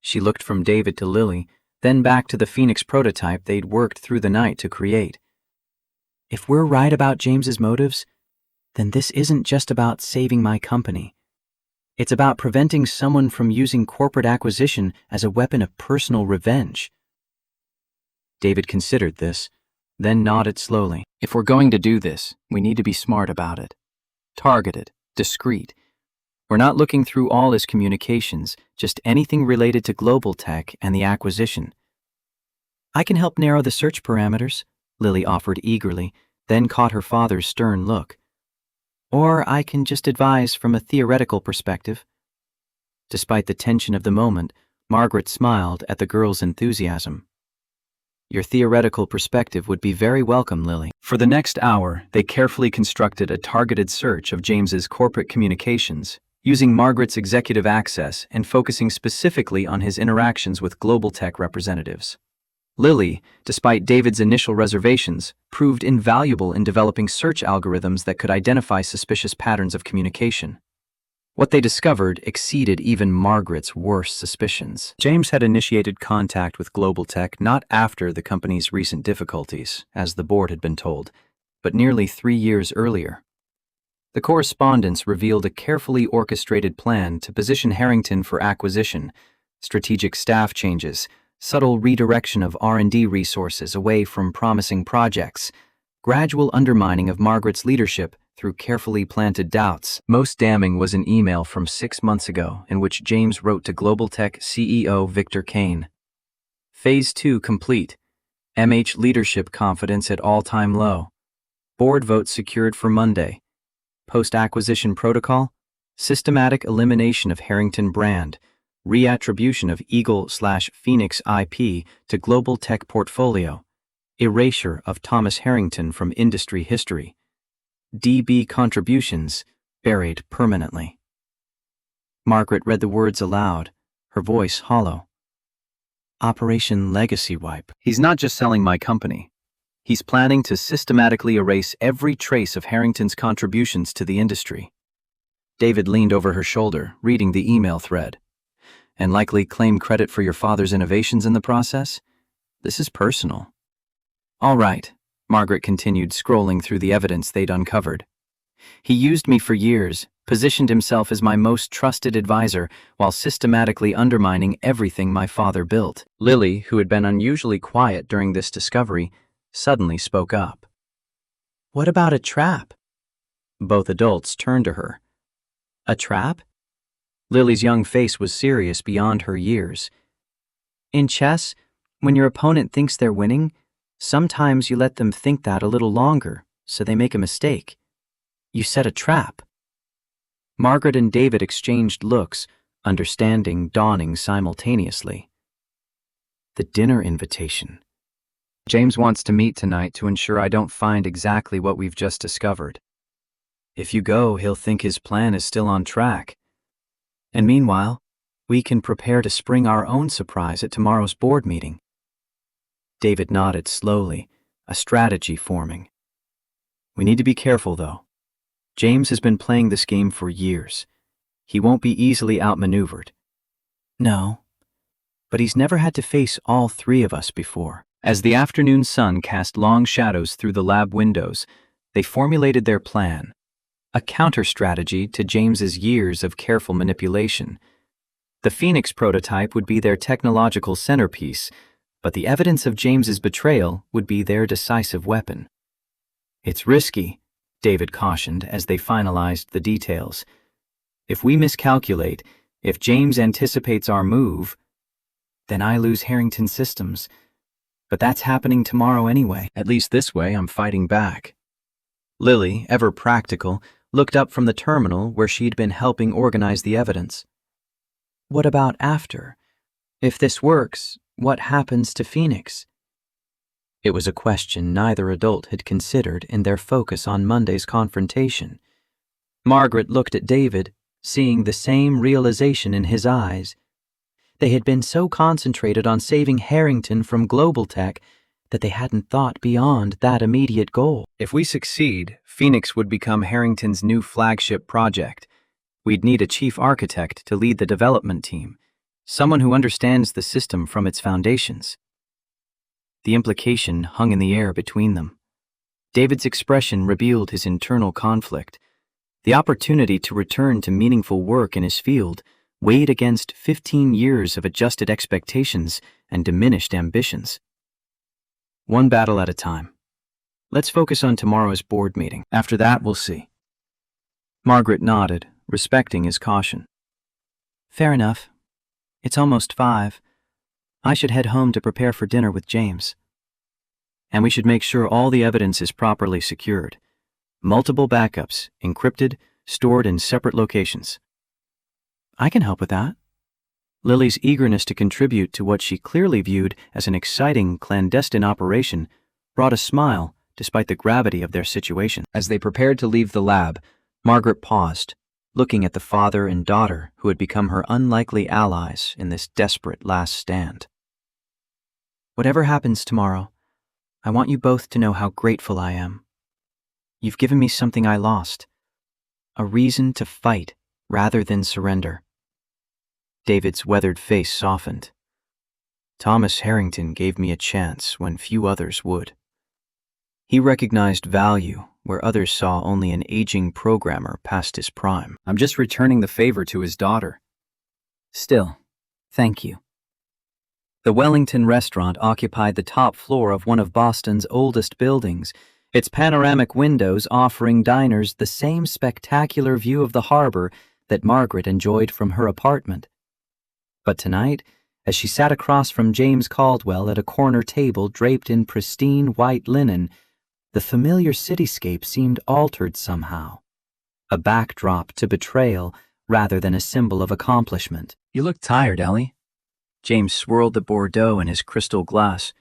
She looked from David to Lily, then back to the Phoenix prototype they'd worked through the night to create. If we're right about James's motives, then this isn't just about saving my company. It's about preventing someone from using corporate acquisition as a weapon of personal revenge. David considered this, then nodded slowly. If we're going to do this, we need to be smart about it. Targeted, discreet. We're not looking through all his communications, just anything related to global tech and the acquisition. I can help narrow the search parameters, Lily offered eagerly, then caught her father's stern look. Or I can just advise from a theoretical perspective. Despite the tension of the moment, Margaret smiled at the girl's enthusiasm. Your theoretical perspective would be very welcome, Lily. For the next hour, they carefully constructed a targeted search of James's corporate communications, using Margaret's executive access and focusing specifically on his interactions with global tech representatives. Lily, despite David's initial reservations, proved invaluable in developing search algorithms that could identify suspicious patterns of communication. What they discovered exceeded even Margaret's worst suspicions. James had initiated contact with Global Tech not after the company's recent difficulties, as the board had been told, but nearly 3 years earlier. The correspondence revealed a carefully orchestrated plan to position Harrington for acquisition, strategic staff changes, subtle redirection of R&D resources away from promising projects, gradual undermining of Margaret's leadership through carefully planted doubts. Most damning was an email from 6 months ago in which James wrote to Global Tech CEO Victor Kane. Phase 2 complete. MH leadership confidence at all-time low. Board vote secured for Monday. Post-acquisition protocol, systematic elimination of Harrington brand, reattribution of Eagle/Phoenix IP to Global Tech portfolio, erasure of Thomas Harrington from industry history, DB contributions buried permanently. Margaret read the words aloud, her voice hollow. Operation Legacy Wipe. He's not just selling my company. He's planning to systematically erase every trace of Harrington's contributions to the industry. David leaned over her shoulder, reading the email thread. And likely claim credit for your father's innovations in the process? This is personal. All right, Margaret continued, scrolling through the evidence they'd uncovered. He used me for years, positioned himself as my most trusted advisor while systematically undermining everything my father built. Lily, who had been unusually quiet during this discovery, suddenly spoke up. What about a trap? Both adults turned to her. A trap? Lily's young face was serious beyond her years. In chess, when your opponent thinks they're winning, sometimes you let them think that a little longer, so they make a mistake. You set a trap. Margaret and David exchanged looks, understanding dawning simultaneously. The dinner invitation. James wants to meet tonight to ensure I don't find exactly what we've just discovered. If you go, he'll think his plan is still on track. And meanwhile, we can prepare to spring our own surprise at tomorrow's board meeting. David nodded slowly, a strategy forming. We need to be careful, though. James has been playing this game for years. He won't be easily outmaneuvered. No, but he's never had to face all 3 of us before. As the afternoon sun cast long shadows through the lab windows, they formulated their plan, a counter-strategy to James's years of careful manipulation. The Phoenix prototype would be their technological centerpiece, but the evidence of James's betrayal would be their decisive weapon. It's risky, David cautioned as they finalized the details. If we miscalculate, if James anticipates our move, then I lose Harrington Systems. But that's happening tomorrow anyway. At least this way I'm fighting back. Lily, ever practical, looked up from the terminal where she'd been helping organize the evidence. What about after? If this works, what happens to Phoenix? It was a question neither adult had considered in their focus on Monday's confrontation. Margaret looked at David, seeing the same realization in his eyes. They had been so concentrated on saving Harrington from Global Tech that they hadn't thought beyond that immediate goal. If we succeed, Phoenix would become Harrington's new flagship project. We'd need a chief architect to lead the development team, someone who understands the system from its foundations. The implication hung in the air between them. David's expression revealed his internal conflict. The opportunity to return to meaningful work in his field weighed against 15 years of adjusted expectations and diminished ambitions. One battle at a time. Let's focus on tomorrow's board meeting. After that, we'll see. Margaret nodded, respecting his caution. Fair enough. It's almost 5. I should head home to prepare for dinner with James. And we should make sure all the evidence is properly secured. Multiple backups, encrypted, stored in separate locations. I can help with that. Lily's eagerness to contribute to what she clearly viewed as an exciting clandestine operation brought a smile despite the gravity of their situation. As they prepared to leave the lab, Margaret paused, looking at the father and daughter who had become her unlikely allies in this desperate last stand. Whatever happens tomorrow, I want you both to know how grateful I am. You've given me something I lost, a reason to fight rather than surrender. David's weathered face softened. Thomas Harrington gave me a chance when few others would. He recognized value where others saw only an aging programmer past his prime. I'm just returning the favor to his daughter. Still, thank you. The Wellington restaurant occupied the top floor of one of Boston's oldest buildings, its panoramic windows offering diners the same spectacular view of the harbor that Margaret enjoyed from her apartment. But tonight, as she sat across from James Caldwell at a corner table draped in pristine white linen, the familiar cityscape seemed altered somehow, a backdrop to betrayal rather than a symbol of accomplishment. You look tired, Ellie. James swirled the Bordeaux in his crystal glass.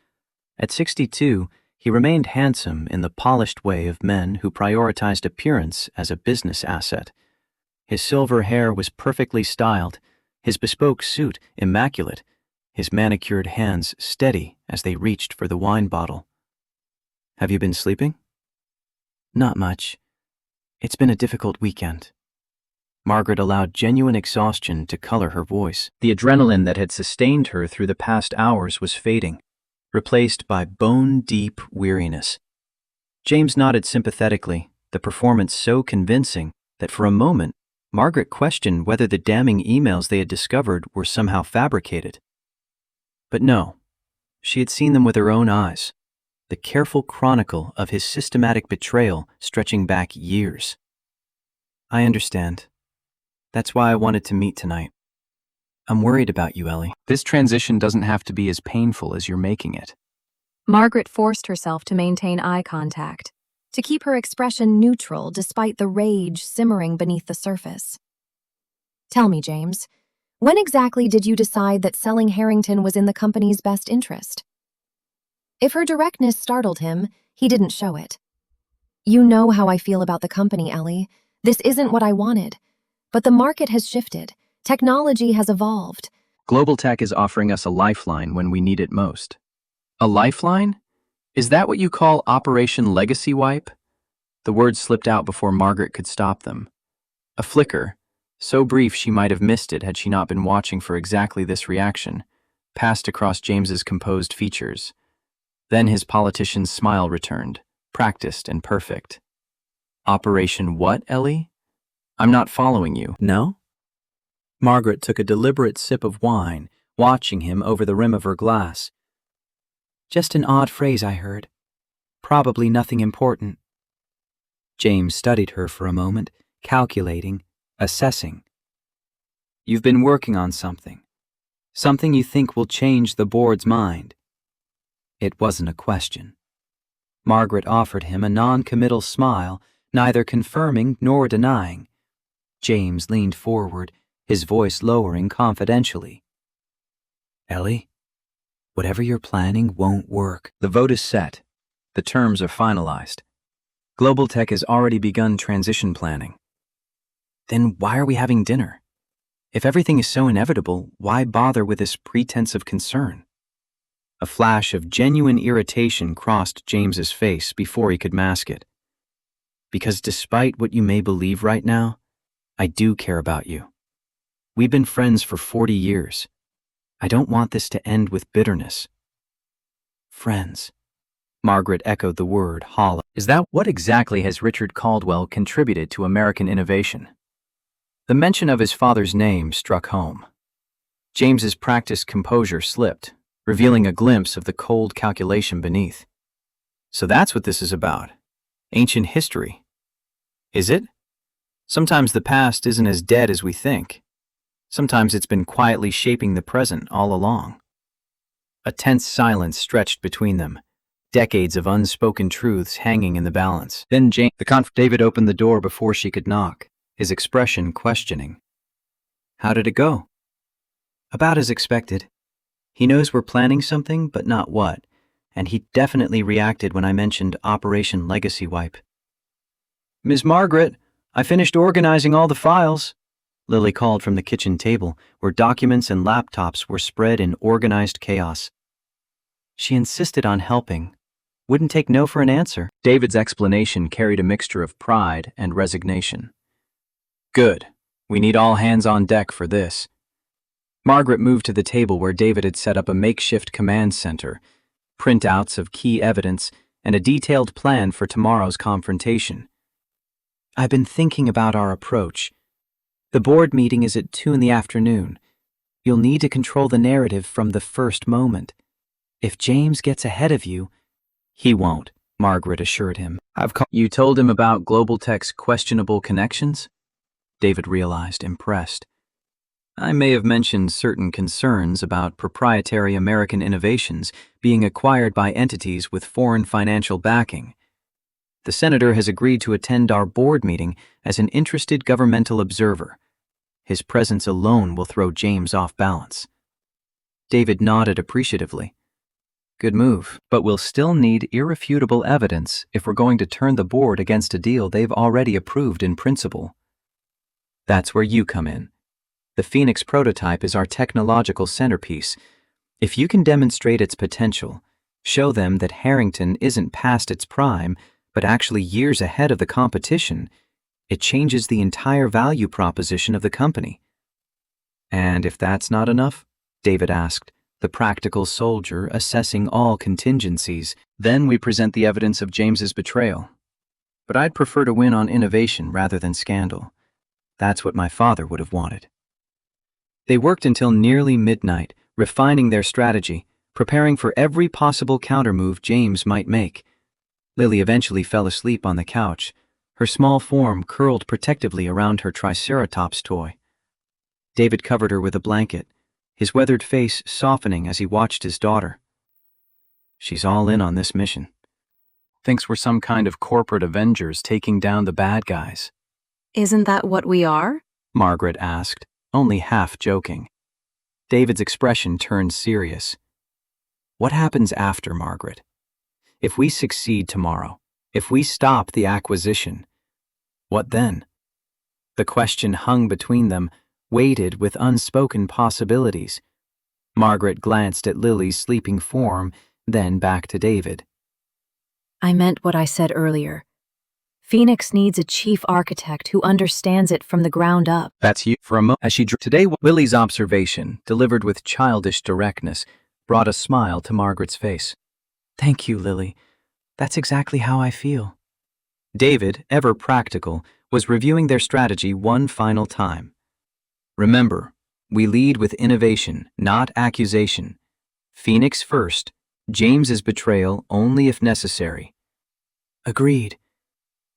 At 62, he remained handsome in the polished way of men who prioritized appearance as a business asset. His silver hair was perfectly styled, his bespoke suit immaculate, his manicured hands steady as they reached for the wine bottle. Have you been sleeping? Not much. It's been a difficult weekend. Margaret allowed genuine exhaustion to color her voice. The adrenaline that had sustained her through the past hours was fading, replaced by bone-deep weariness. James nodded sympathetically, the performance so convincing that for a moment, Margaret questioned whether the damning emails they had discovered were somehow fabricated. But no, she had seen them with her own eyes, the careful chronicle of his systematic betrayal stretching back years. I understand. That's why I wanted to meet tonight. I'm worried about you, Ellie. This transition doesn't have to be as painful as you're making it. Margaret forced herself to maintain eye contact, to keep her expression neutral despite the rage simmering beneath the surface. Tell me, James, when exactly did you decide that selling Harrington was in the company's best interest? If her directness startled him, he didn't show it. You know how I feel about the company, Ellie. This isn't what I wanted. But the market has shifted. Technology has evolved. Global tech is offering us a lifeline when we need it most. A lifeline? Is that what you call Operation Legacy Wipe? The words slipped out before Margaret could stop them. A flicker, so brief she might have missed it had she not been watching for exactly this reaction, passed across James's composed features. Then his politician's smile returned, practiced and perfect. Operation what, Ellie? I'm not following you. No? Margaret took a deliberate sip of wine, watching him over the rim of her glass. Just an odd phrase I heard. Probably nothing important. James studied her for a moment, calculating, assessing. You've been working on something. Something you think will change the board's mind. It wasn't a question. Margaret offered him a non-committal smile, neither confirming nor denying. James leaned forward, his voice lowering confidentially. Ellie, whatever you're planning won't work. The vote is set. The terms are finalized. Global Tech has already begun transition planning. Then why are we having dinner? If everything is so inevitable, why bother with this pretense of concern? A flash of genuine irritation crossed James's face before he could mask it. Because despite what you may believe right now, I do care about you. We've been friends for 40 years. I don't want this to end with bitterness. Friends. Margaret echoed the word, hollow. Is that what exactly has Richard Caldwell contributed to American innovation? The mention of his father's name struck home. James's practiced composure slipped, revealing a glimpse of the cold calculation beneath. So that's what this is about. Ancient history. Is it? Sometimes the past isn't as dead as we think. Sometimes it's been quietly shaping the present all along. A tense silence stretched between them, decades of unspoken truths hanging in the balance. Then David opened the door before she could knock, his expression questioning. How did it go? About as expected. He knows we're planning something, but not what, and he definitely reacted when I mentioned Operation Legacy Wipe. Ms. Margaret, I finished organizing all the files, Lily called from the kitchen table, where documents and laptops were spread in organized chaos. She insisted on helping, wouldn't take no for an answer. David's explanation carried a mixture of pride and resignation. Good. We need all hands on deck for this. Margaret moved to the table where David had set up a makeshift command center, printouts of key evidence, and a detailed plan for tomorrow's confrontation. I've been thinking about our approach. The board meeting is at 2 p.m. You'll need to control the narrative from the first moment. If James gets ahead of you, he won't, Margaret assured him. You told him about Global Tech's questionable connections? David realized, impressed. I may have mentioned certain concerns about proprietary American innovations being acquired by entities with foreign financial backing. The senator has agreed to attend our board meeting as an interested governmental observer. His presence alone will throw James off balance. David nodded appreciatively. Good move, but we'll still need irrefutable evidence if we're going to turn the board against a deal they've already approved in principle. That's where you come in. The Phoenix prototype is our technological centerpiece. If you can demonstrate its potential, show them that Harrington isn't past its prime, but actually years ahead of the competition, it changes the entire value proposition of the company. And if that's not enough, David asked, the practical soldier assessing all contingencies, then we present the evidence of James's betrayal. But I'd prefer to win on innovation rather than scandal. That's what my father would have wanted. They worked until nearly midnight, refining their strategy, preparing for every possible countermove James might make. Lily eventually fell asleep on the couch, her small form curled protectively around her Triceratops toy. David covered her with a blanket, his weathered face softening as he watched his daughter. She's all in on this mission. Thinks we're some kind of corporate Avengers taking down the bad guys. Isn't that what we are? Margaret asked, only half joking. David's expression turned serious. What happens after, Margaret? If we succeed tomorrow, if we stop the acquisition, what then? The question hung between them, weighted with unspoken possibilities. Margaret glanced at Lily's sleeping form, then back to David. I meant what I said earlier. Phoenix needs a chief architect who understands it from the ground up. That's you. For a moment, as she drew today, Lily's observation, delivered with childish directness, brought a smile to Margaret's face. Thank you, Lily. That's exactly how I feel. David, ever practical, was reviewing their strategy one final time. Remember, we lead with innovation, not accusation. Phoenix first, James's betrayal only if necessary. Agreed.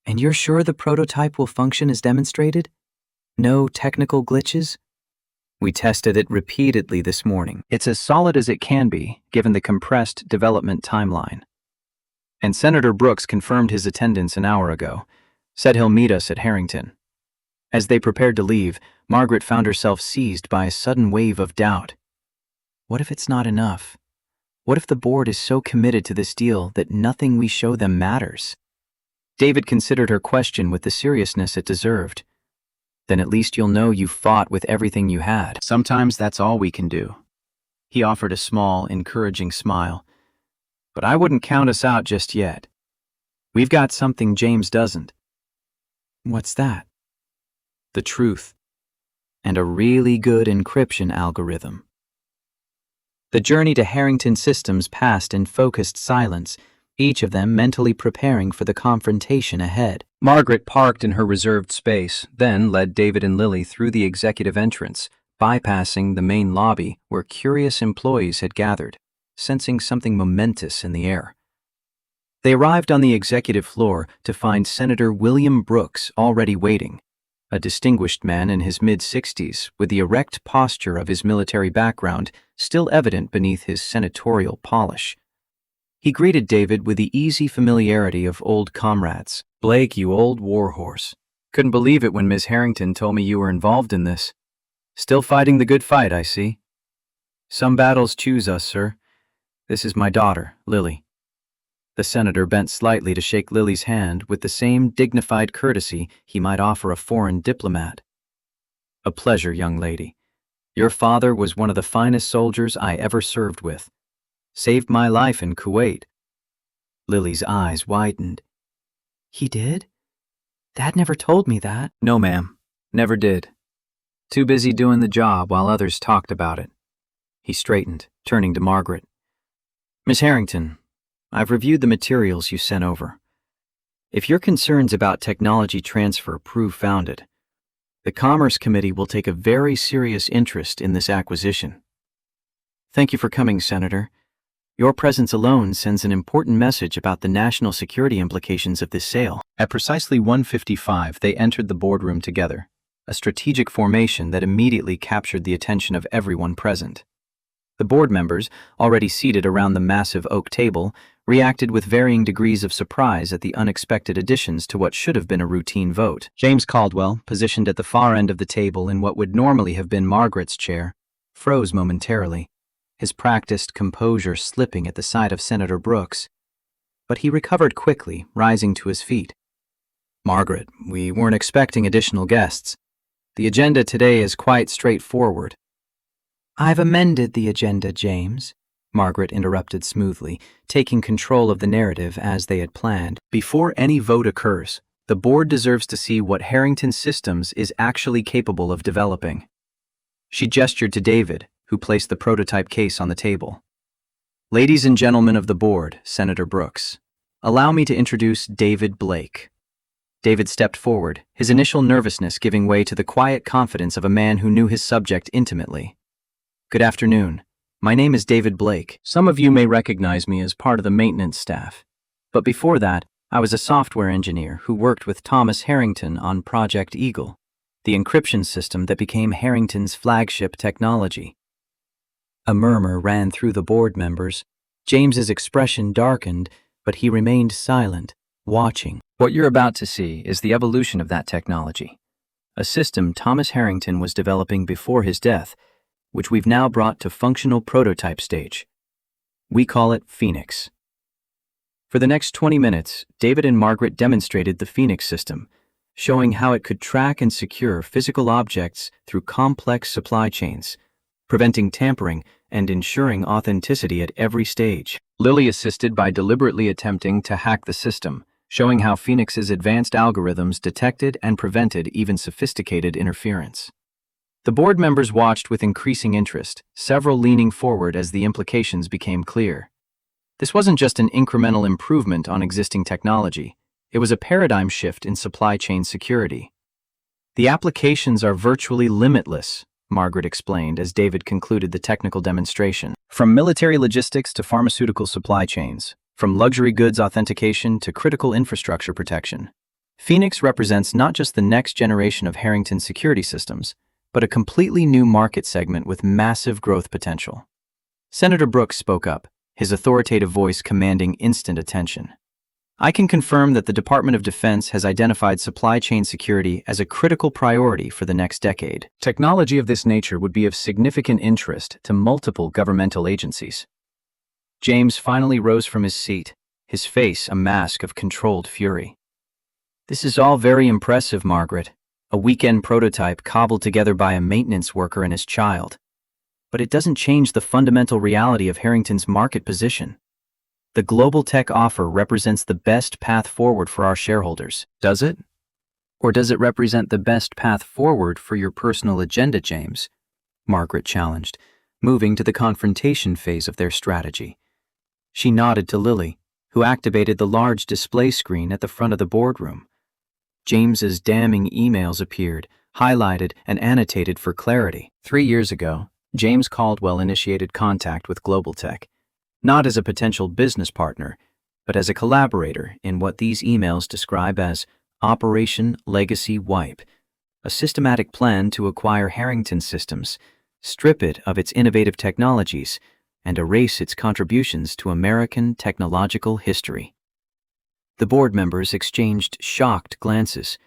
And you're sure the prototype will function as demonstrated? No technical glitches? We tested it repeatedly this morning. It's as solid as it can be, given the compressed development timeline. And Senator Brooks confirmed his attendance an hour ago, said he'll meet us at Harrington. As they prepared to leave, Margaret found herself seized by a sudden wave of doubt. What if it's not enough? What if the board is so committed to this deal that nothing we show them matters? David considered her question with the seriousness it deserved. Then at least you'll know you fought with everything you had. Sometimes that's all we can do. He offered a small, encouraging smile. But I wouldn't count us out just yet. We've got something James doesn't. What's that? The truth. And a really good encryption algorithm. The journey to Harrington Systems passed in focused silence, each of them mentally preparing for the confrontation ahead. Margaret parked in her reserved space, then led David and Lily through the executive entrance, bypassing the main lobby where curious employees had gathered, sensing something momentous in the air. They arrived on the executive floor to find Senator William Brooks already waiting, a distinguished man in his mid-60s with the erect posture of his military background still evident beneath his senatorial polish. He greeted David with the easy familiarity of old comrades. Blake, you old warhorse. Couldn't believe it when Ms. Harrington told me you were involved in this. Still fighting the good fight, I see. Some battles choose us, sir. This is my daughter, Lily. The senator bent slightly to shake Lily's hand with the same dignified courtesy he might offer a foreign diplomat. "A pleasure, young lady. Your father was one of the finest soldiers I ever served with. Saved my life in Kuwait." Lily's eyes widened. "He did? Dad never told me that." "No, ma'am. Never did. Too busy doing the job while others talked about it." He straightened, turning to Margaret. "Miss Harrington, I've reviewed the materials you sent over. If your concerns about technology transfer prove founded, the Commerce Committee will take a very serious interest in this acquisition." "Thank you for coming, Senator. Your presence alone sends an important message about the national security implications of this sale." At precisely 1:55, they entered the boardroom together, a strategic formation that immediately captured the attention of everyone present. The board members, already seated around the massive oak table, reacted with varying degrees of surprise at the unexpected additions to what should have been a routine vote. James Caldwell, positioned at the far end of the table in what would normally have been Margaret's chair, froze momentarily, his practiced composure slipping at the sight of Senator Brooks. But he recovered quickly, rising to his feet. "Margaret, we weren't expecting additional guests. The agenda today is quite straightforward." "I've amended the agenda, James," Margaret interrupted smoothly, taking control of the narrative as they had planned. "Before any vote occurs, the board deserves to see what Harrington Systems is actually capable of developing." She gestured to David, who placed the prototype case on the table. "Ladies and gentlemen of the board, Senator Brooks, allow me to introduce David Blake." David stepped forward, his initial nervousness giving way to the quiet confidence of a man who knew his subject intimately. "Good afternoon. My name is David Blake. Some of you may recognize me as part of the maintenance staff. But before that, I was a software engineer who worked with Thomas Harrington on Project Eagle, the encryption system that became Harrington's flagship technology." A murmur ran through the board members. James's expression darkened, but he remained silent, watching. "What you're about to see is the evolution of that technology, a system Thomas Harrington was developing before his death, which we've now brought to functional prototype stage. We call it Phoenix." For the next 20 minutes, David and Margaret demonstrated the Phoenix system, showing how it could track and secure physical objects through complex supply chains, preventing tampering and ensuring authenticity at every stage. Lily assisted by deliberately attempting to hack the system, showing how Phoenix's advanced algorithms detected and prevented even sophisticated interference. The board members watched with increasing interest, several leaning forward as the implications became clear. This wasn't just an incremental improvement on existing technology, it was a paradigm shift in supply chain security. "The applications are virtually limitless," Margaret explained as David concluded the technical demonstration. "From military logistics to pharmaceutical supply chains, from luxury goods authentication to critical infrastructure protection. Phoenix represents not just the next generation of Harrington security systems, but a completely new market segment with massive growth potential." Senator Brooks spoke up, his authoritative voice commanding instant attention. "I can confirm that the Department of Defense has identified supply chain security as a critical priority for the next decade. Technology of this nature would be of significant interest to multiple governmental agencies." James finally rose from his seat, his face a mask of controlled fury. "This is all very impressive, Margaret. A weekend prototype cobbled together by a maintenance worker and his child. But it doesn't change the fundamental reality of Harrington's market position. The global tech offer represents the best path forward for our shareholders. Does it? Or does it represent the best path forward for your personal agenda, James?" Margaret challenged, moving to the confrontation phase of their strategy. She nodded to Lily, who activated the large display screen at the front of the boardroom. James's damning emails appeared, highlighted and annotated for clarity. 3 years ago, James Caldwell initiated contact with Global Tech, not as a potential business partner, but as a collaborator in what these emails describe as Operation Legacy Wipe, a systematic plan to acquire Harrington Systems, strip it of its innovative technologies, and erase its contributions to American technological history. The board members exchanged shocked glances,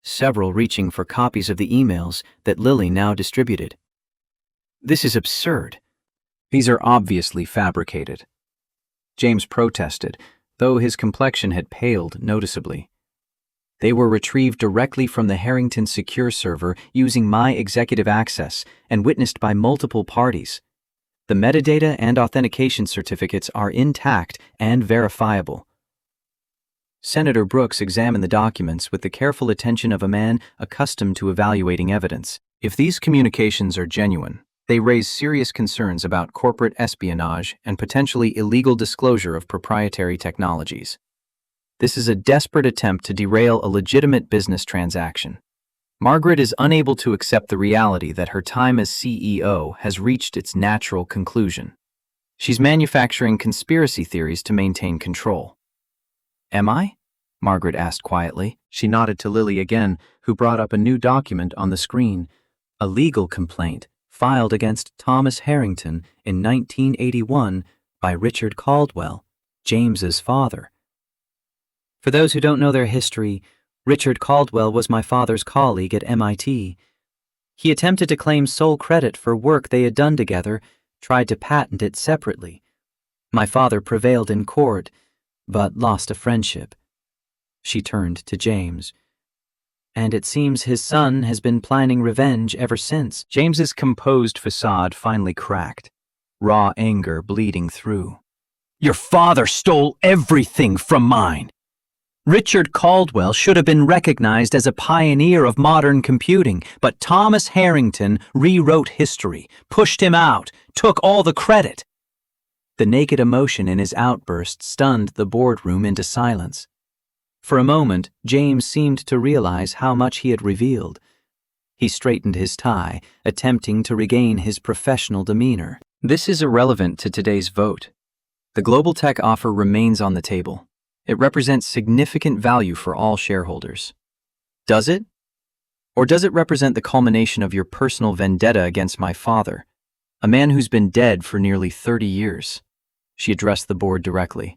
several reaching for copies of the emails that Lily now distributed. "This is absurd. These are obviously fabricated," James protested, though his complexion had paled noticeably. They were retrieved directly from the Harrington secure server using my executive access and witnessed by multiple parties. The metadata and authentication certificates are intact and verifiable. Senator Brooks examined the documents with the careful attention of a man accustomed to evaluating evidence. If these communications are genuine, they raise serious concerns about corporate espionage and potentially illegal disclosure of proprietary technologies. This is a desperate attempt to derail a legitimate business transaction. Margaret is unable to accept the reality that her time as CEO has reached its natural conclusion. She's manufacturing conspiracy theories to maintain control. Am I? Margaret asked quietly. She nodded to Lily again, who brought up a new document on the screen. A legal complaint filed against Thomas Harrington in 1981 by Richard Caldwell, James's father. For those who don't know their history, Richard Caldwell was my father's colleague at MIT. He attempted to claim sole credit for work they had done together, tried to patent it separately. My father prevailed in court, but lost a friendship. She turned to James. And it seems his son has been planning revenge ever since. James's composed facade finally cracked, raw anger bleeding through. Your father stole everything from mine. Richard Caldwell should have been recognized as a pioneer of modern computing, but Thomas Harrington rewrote history, pushed him out, took all the credit. The naked emotion in his outburst stunned the boardroom into silence. For a moment, James seemed to realize how much he had revealed. He straightened his tie, attempting to regain his professional demeanor. This is irrelevant to today's vote. The global tech offer remains on the table. It represents significant value for all shareholders. Does it? Or does it represent the culmination of your personal vendetta against my father, a man who's been dead for nearly 30 years? She addressed the board directly.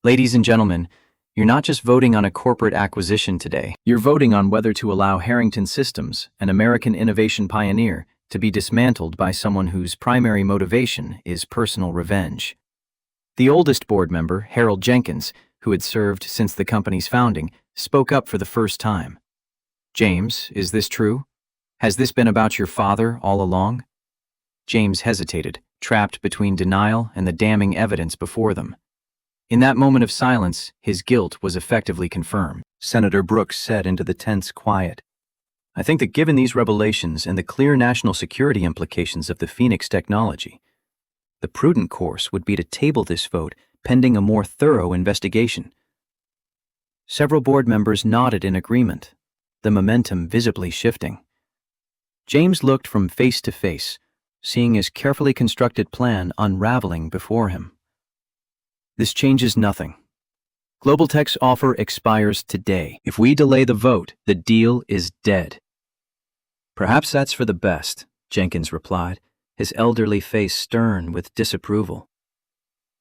Ladies and gentlemen, you're not just voting on a corporate acquisition today. You're voting on whether to allow Harrington Systems, an American innovation pioneer, to be dismantled by someone whose primary motivation is personal revenge. The oldest board member, Harold Jenkins, who had served since the company's founding, spoke up for the first time. James, is this true? Has this been about your father all along? James hesitated, trapped between denial and the damning evidence before them. In that moment of silence, his guilt was effectively confirmed. Senator Brooks said into the tense quiet, I think that given these revelations and the clear national security implications of the Phoenix technology, the prudent course would be to table this vote pending a more thorough investigation. Several board members nodded in agreement, the momentum visibly shifting. James looked from face to face, seeing his carefully constructed plan unraveling before him. This changes nothing. Global Tech's offer expires today. If we delay the vote, the deal is dead. Perhaps that's for the best, Jenkins replied, his elderly face stern with disapproval.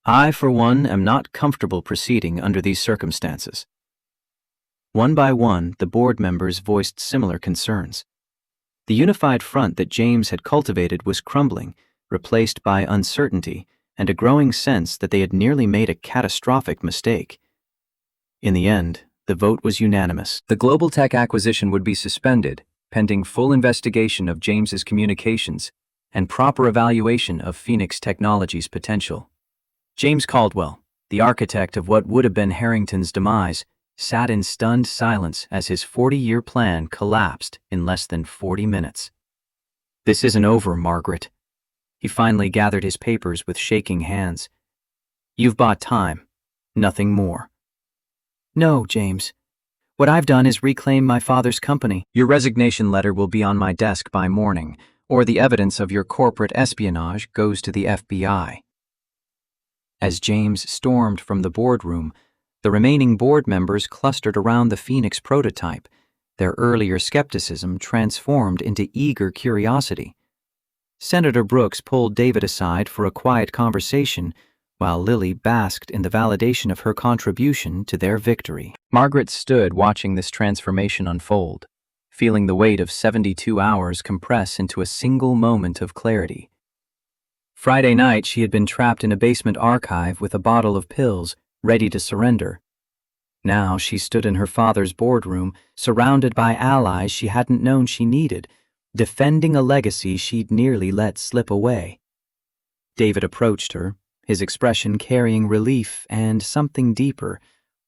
I, for one, am not comfortable proceeding under these circumstances. One by one, the board members voiced similar concerns. The unified front that James had cultivated was crumbling, replaced by uncertainty and a growing sense that they had nearly made a catastrophic mistake. In the end, the vote was unanimous. The Global Tech acquisition would be suspended, pending full investigation of James's communications and proper evaluation of Phoenix Technology's potential. James Caldwell, the architect of what would have been Harrington's demise, sat in stunned silence as his 40-year plan collapsed in less than 40 minutes. This isn't over, Margaret. He finally gathered his papers with shaking hands. You've bought time, nothing more. No, James. What I've done is reclaim my father's company. Your resignation letter will be on my desk by morning, or the evidence of your corporate espionage goes to the FBI. As James stormed from the boardroom, the remaining board members clustered around the Phoenix prototype, their earlier skepticism transformed into eager curiosity. Senator Brooks pulled David aside for a quiet conversation, while Lily basked in the validation of her contribution to their victory. Margaret stood watching this transformation unfold, feeling the weight of 72 hours compress into a single moment of clarity. Friday night, she had been trapped in a basement archive with a bottle of pills, ready to surrender. Now she stood in her father's boardroom, surrounded by allies she hadn't known she needed, defending a legacy she'd nearly let slip away. David approached her, his expression carrying relief and something deeper,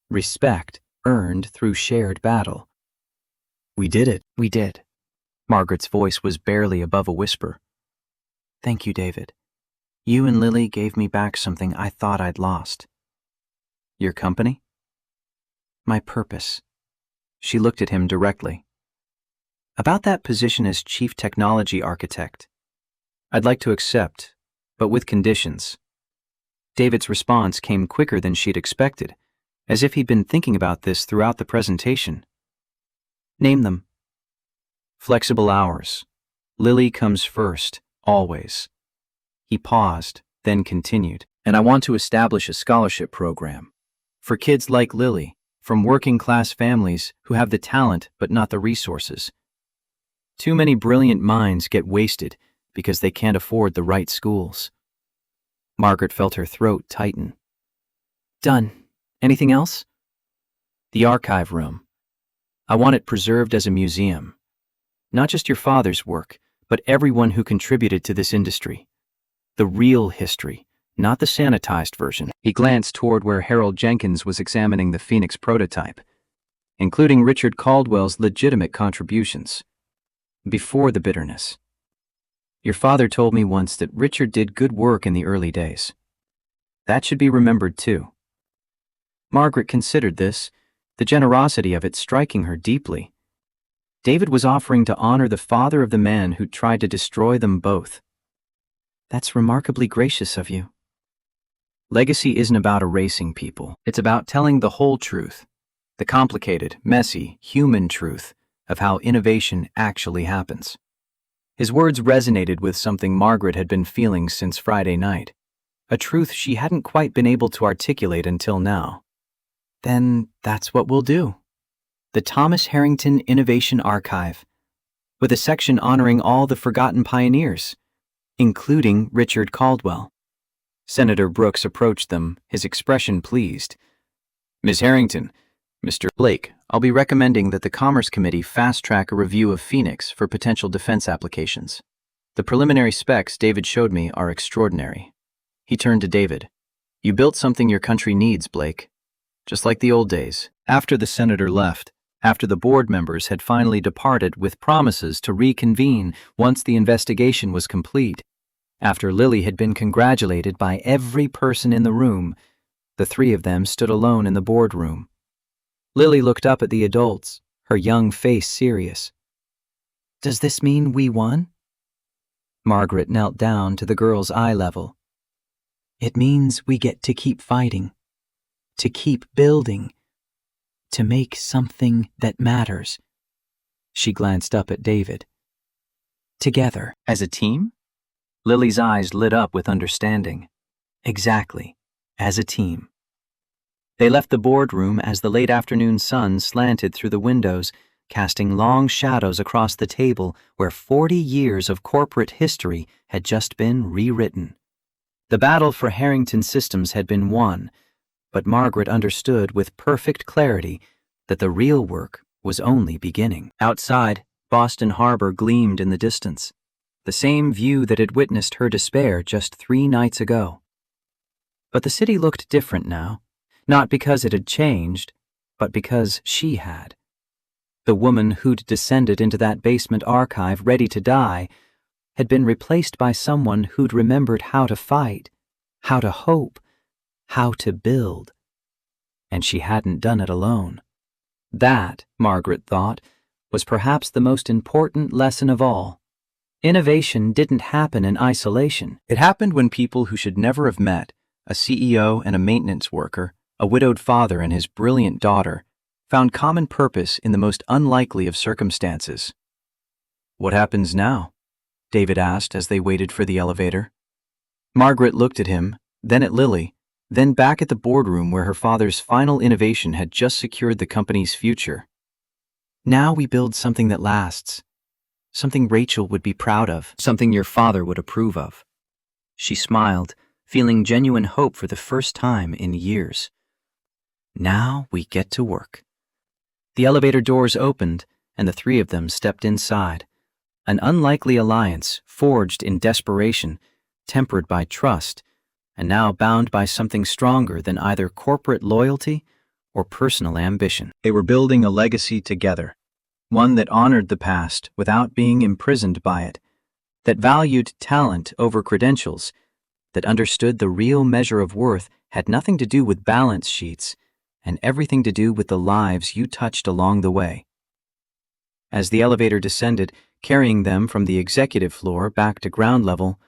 respect earned through shared battle. "We did it, we did." Margaret's voice was barely above a whisper. "Thank you, David. You and Lily gave me back something I thought I'd lost." "Your company?" "My purpose." She looked at him directly. "About that position as chief technology architect. I'd like to accept, but with conditions." David's response came quicker than she'd expected, as if he'd been thinking about this throughout the presentation. "Name them." "Flexible hours. Lily comes first, always." He paused, then continued. "And I want to establish a scholarship program for kids like Lily, from working-class families who have the talent but not the resources. Too many brilliant minds get wasted because they can't afford the right schools." Margaret felt her throat tighten. "Done. Anything else?" "The archive room. I want it preserved as a museum. Not just your father's work, but everyone who contributed to this industry. The real history, not the sanitized version." He glanced toward where Harold Jenkins was examining the Phoenix prototype, including Richard Caldwell's legitimate contributions. Before the bitterness. "Your father told me once that Richard did good work in the early days. That should be remembered too." Margaret considered this, the generosity of it striking her deeply. David was offering to honor the father of the man who tried to destroy them both. "That's remarkably gracious of you." Legacy isn't about erasing people. It's about telling the whole truth, the complicated, messy, human truth of how innovation actually happens. His words resonated with something Margaret had been feeling since Friday night, a truth she hadn't quite been able to articulate until now. "Then that's what we'll do. The Thomas Harrington Innovation Archive, with a section honoring all the forgotten pioneers, including Richard Caldwell." Senator Brooks approached them, his expression pleased. "Ms. Harrington, Mr. Blake, I'll be recommending that the Commerce Committee fast-track a review of Phoenix for potential defense applications. The preliminary specs David showed me are extraordinary." He turned to David. "You built something your country needs, Blake. Just like the old days." After the senator left, after the board members had finally departed with promises to reconvene once the investigation was complete, after Lily had been congratulated by every person in the room, the three of them stood alone in the boardroom. Lily looked up at the adults, her young face serious. "Does this mean we won?" Margaret knelt down to the girl's eye level. "It means we get to keep fighting, to keep building, to make something that matters." She glanced up at David. "Together." "As a team?" Lily's eyes lit up with understanding. "Exactly, as a team." They left the boardroom as the late afternoon sun slanted through the windows, casting long shadows across the table where 40 years of corporate history had just been rewritten. The battle for Harrington Systems had been won, but Margaret understood with perfect clarity that the real work was only beginning. Outside, Boston Harbor gleamed in the distance, the same view that had witnessed her despair just 3 nights ago. But the city looked different now, not because it had changed, but because she had. The woman who'd descended into that basement archive ready to die had been replaced by someone who'd remembered how to fight, how to hope, how to build. And she hadn't done it alone. That, Margaret thought, was perhaps the most important lesson of all. Innovation didn't happen in isolation. It happened when people who should never have met, a CEO and a maintenance worker, a widowed father and his brilliant daughter, found common purpose in the most unlikely of circumstances. "What happens now?" David asked as they waited for the elevator. Margaret looked at him, then at Lily, then back at the boardroom where her father's final innovation had just secured the company's future. "Now we build something that lasts. Something Rachel would be proud of. Something your father would approve of." She smiled, feeling genuine hope for the first time in years. Now we get to work. The elevator doors opened, and the three of them stepped inside. An unlikely alliance forged in desperation, tempered by trust, and now bound by something stronger than either corporate loyalty or personal ambition. They were building a legacy together, one that honored the past without being imprisoned by it, that valued talent over credentials, that understood the real measure of worth had nothing to do with balance sheets and everything to do with the lives you touched along the way. As the elevator descended, carrying them from the executive floor back to ground level,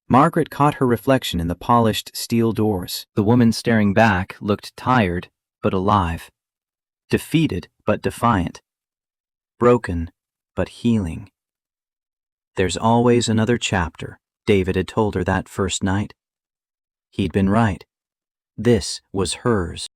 Margaret caught her reflection in the polished steel doors. The woman staring back looked tired but alive, defeated but defiant, broken but healing. There's always another chapter, David had told her that first night. He'd been right. This was hers.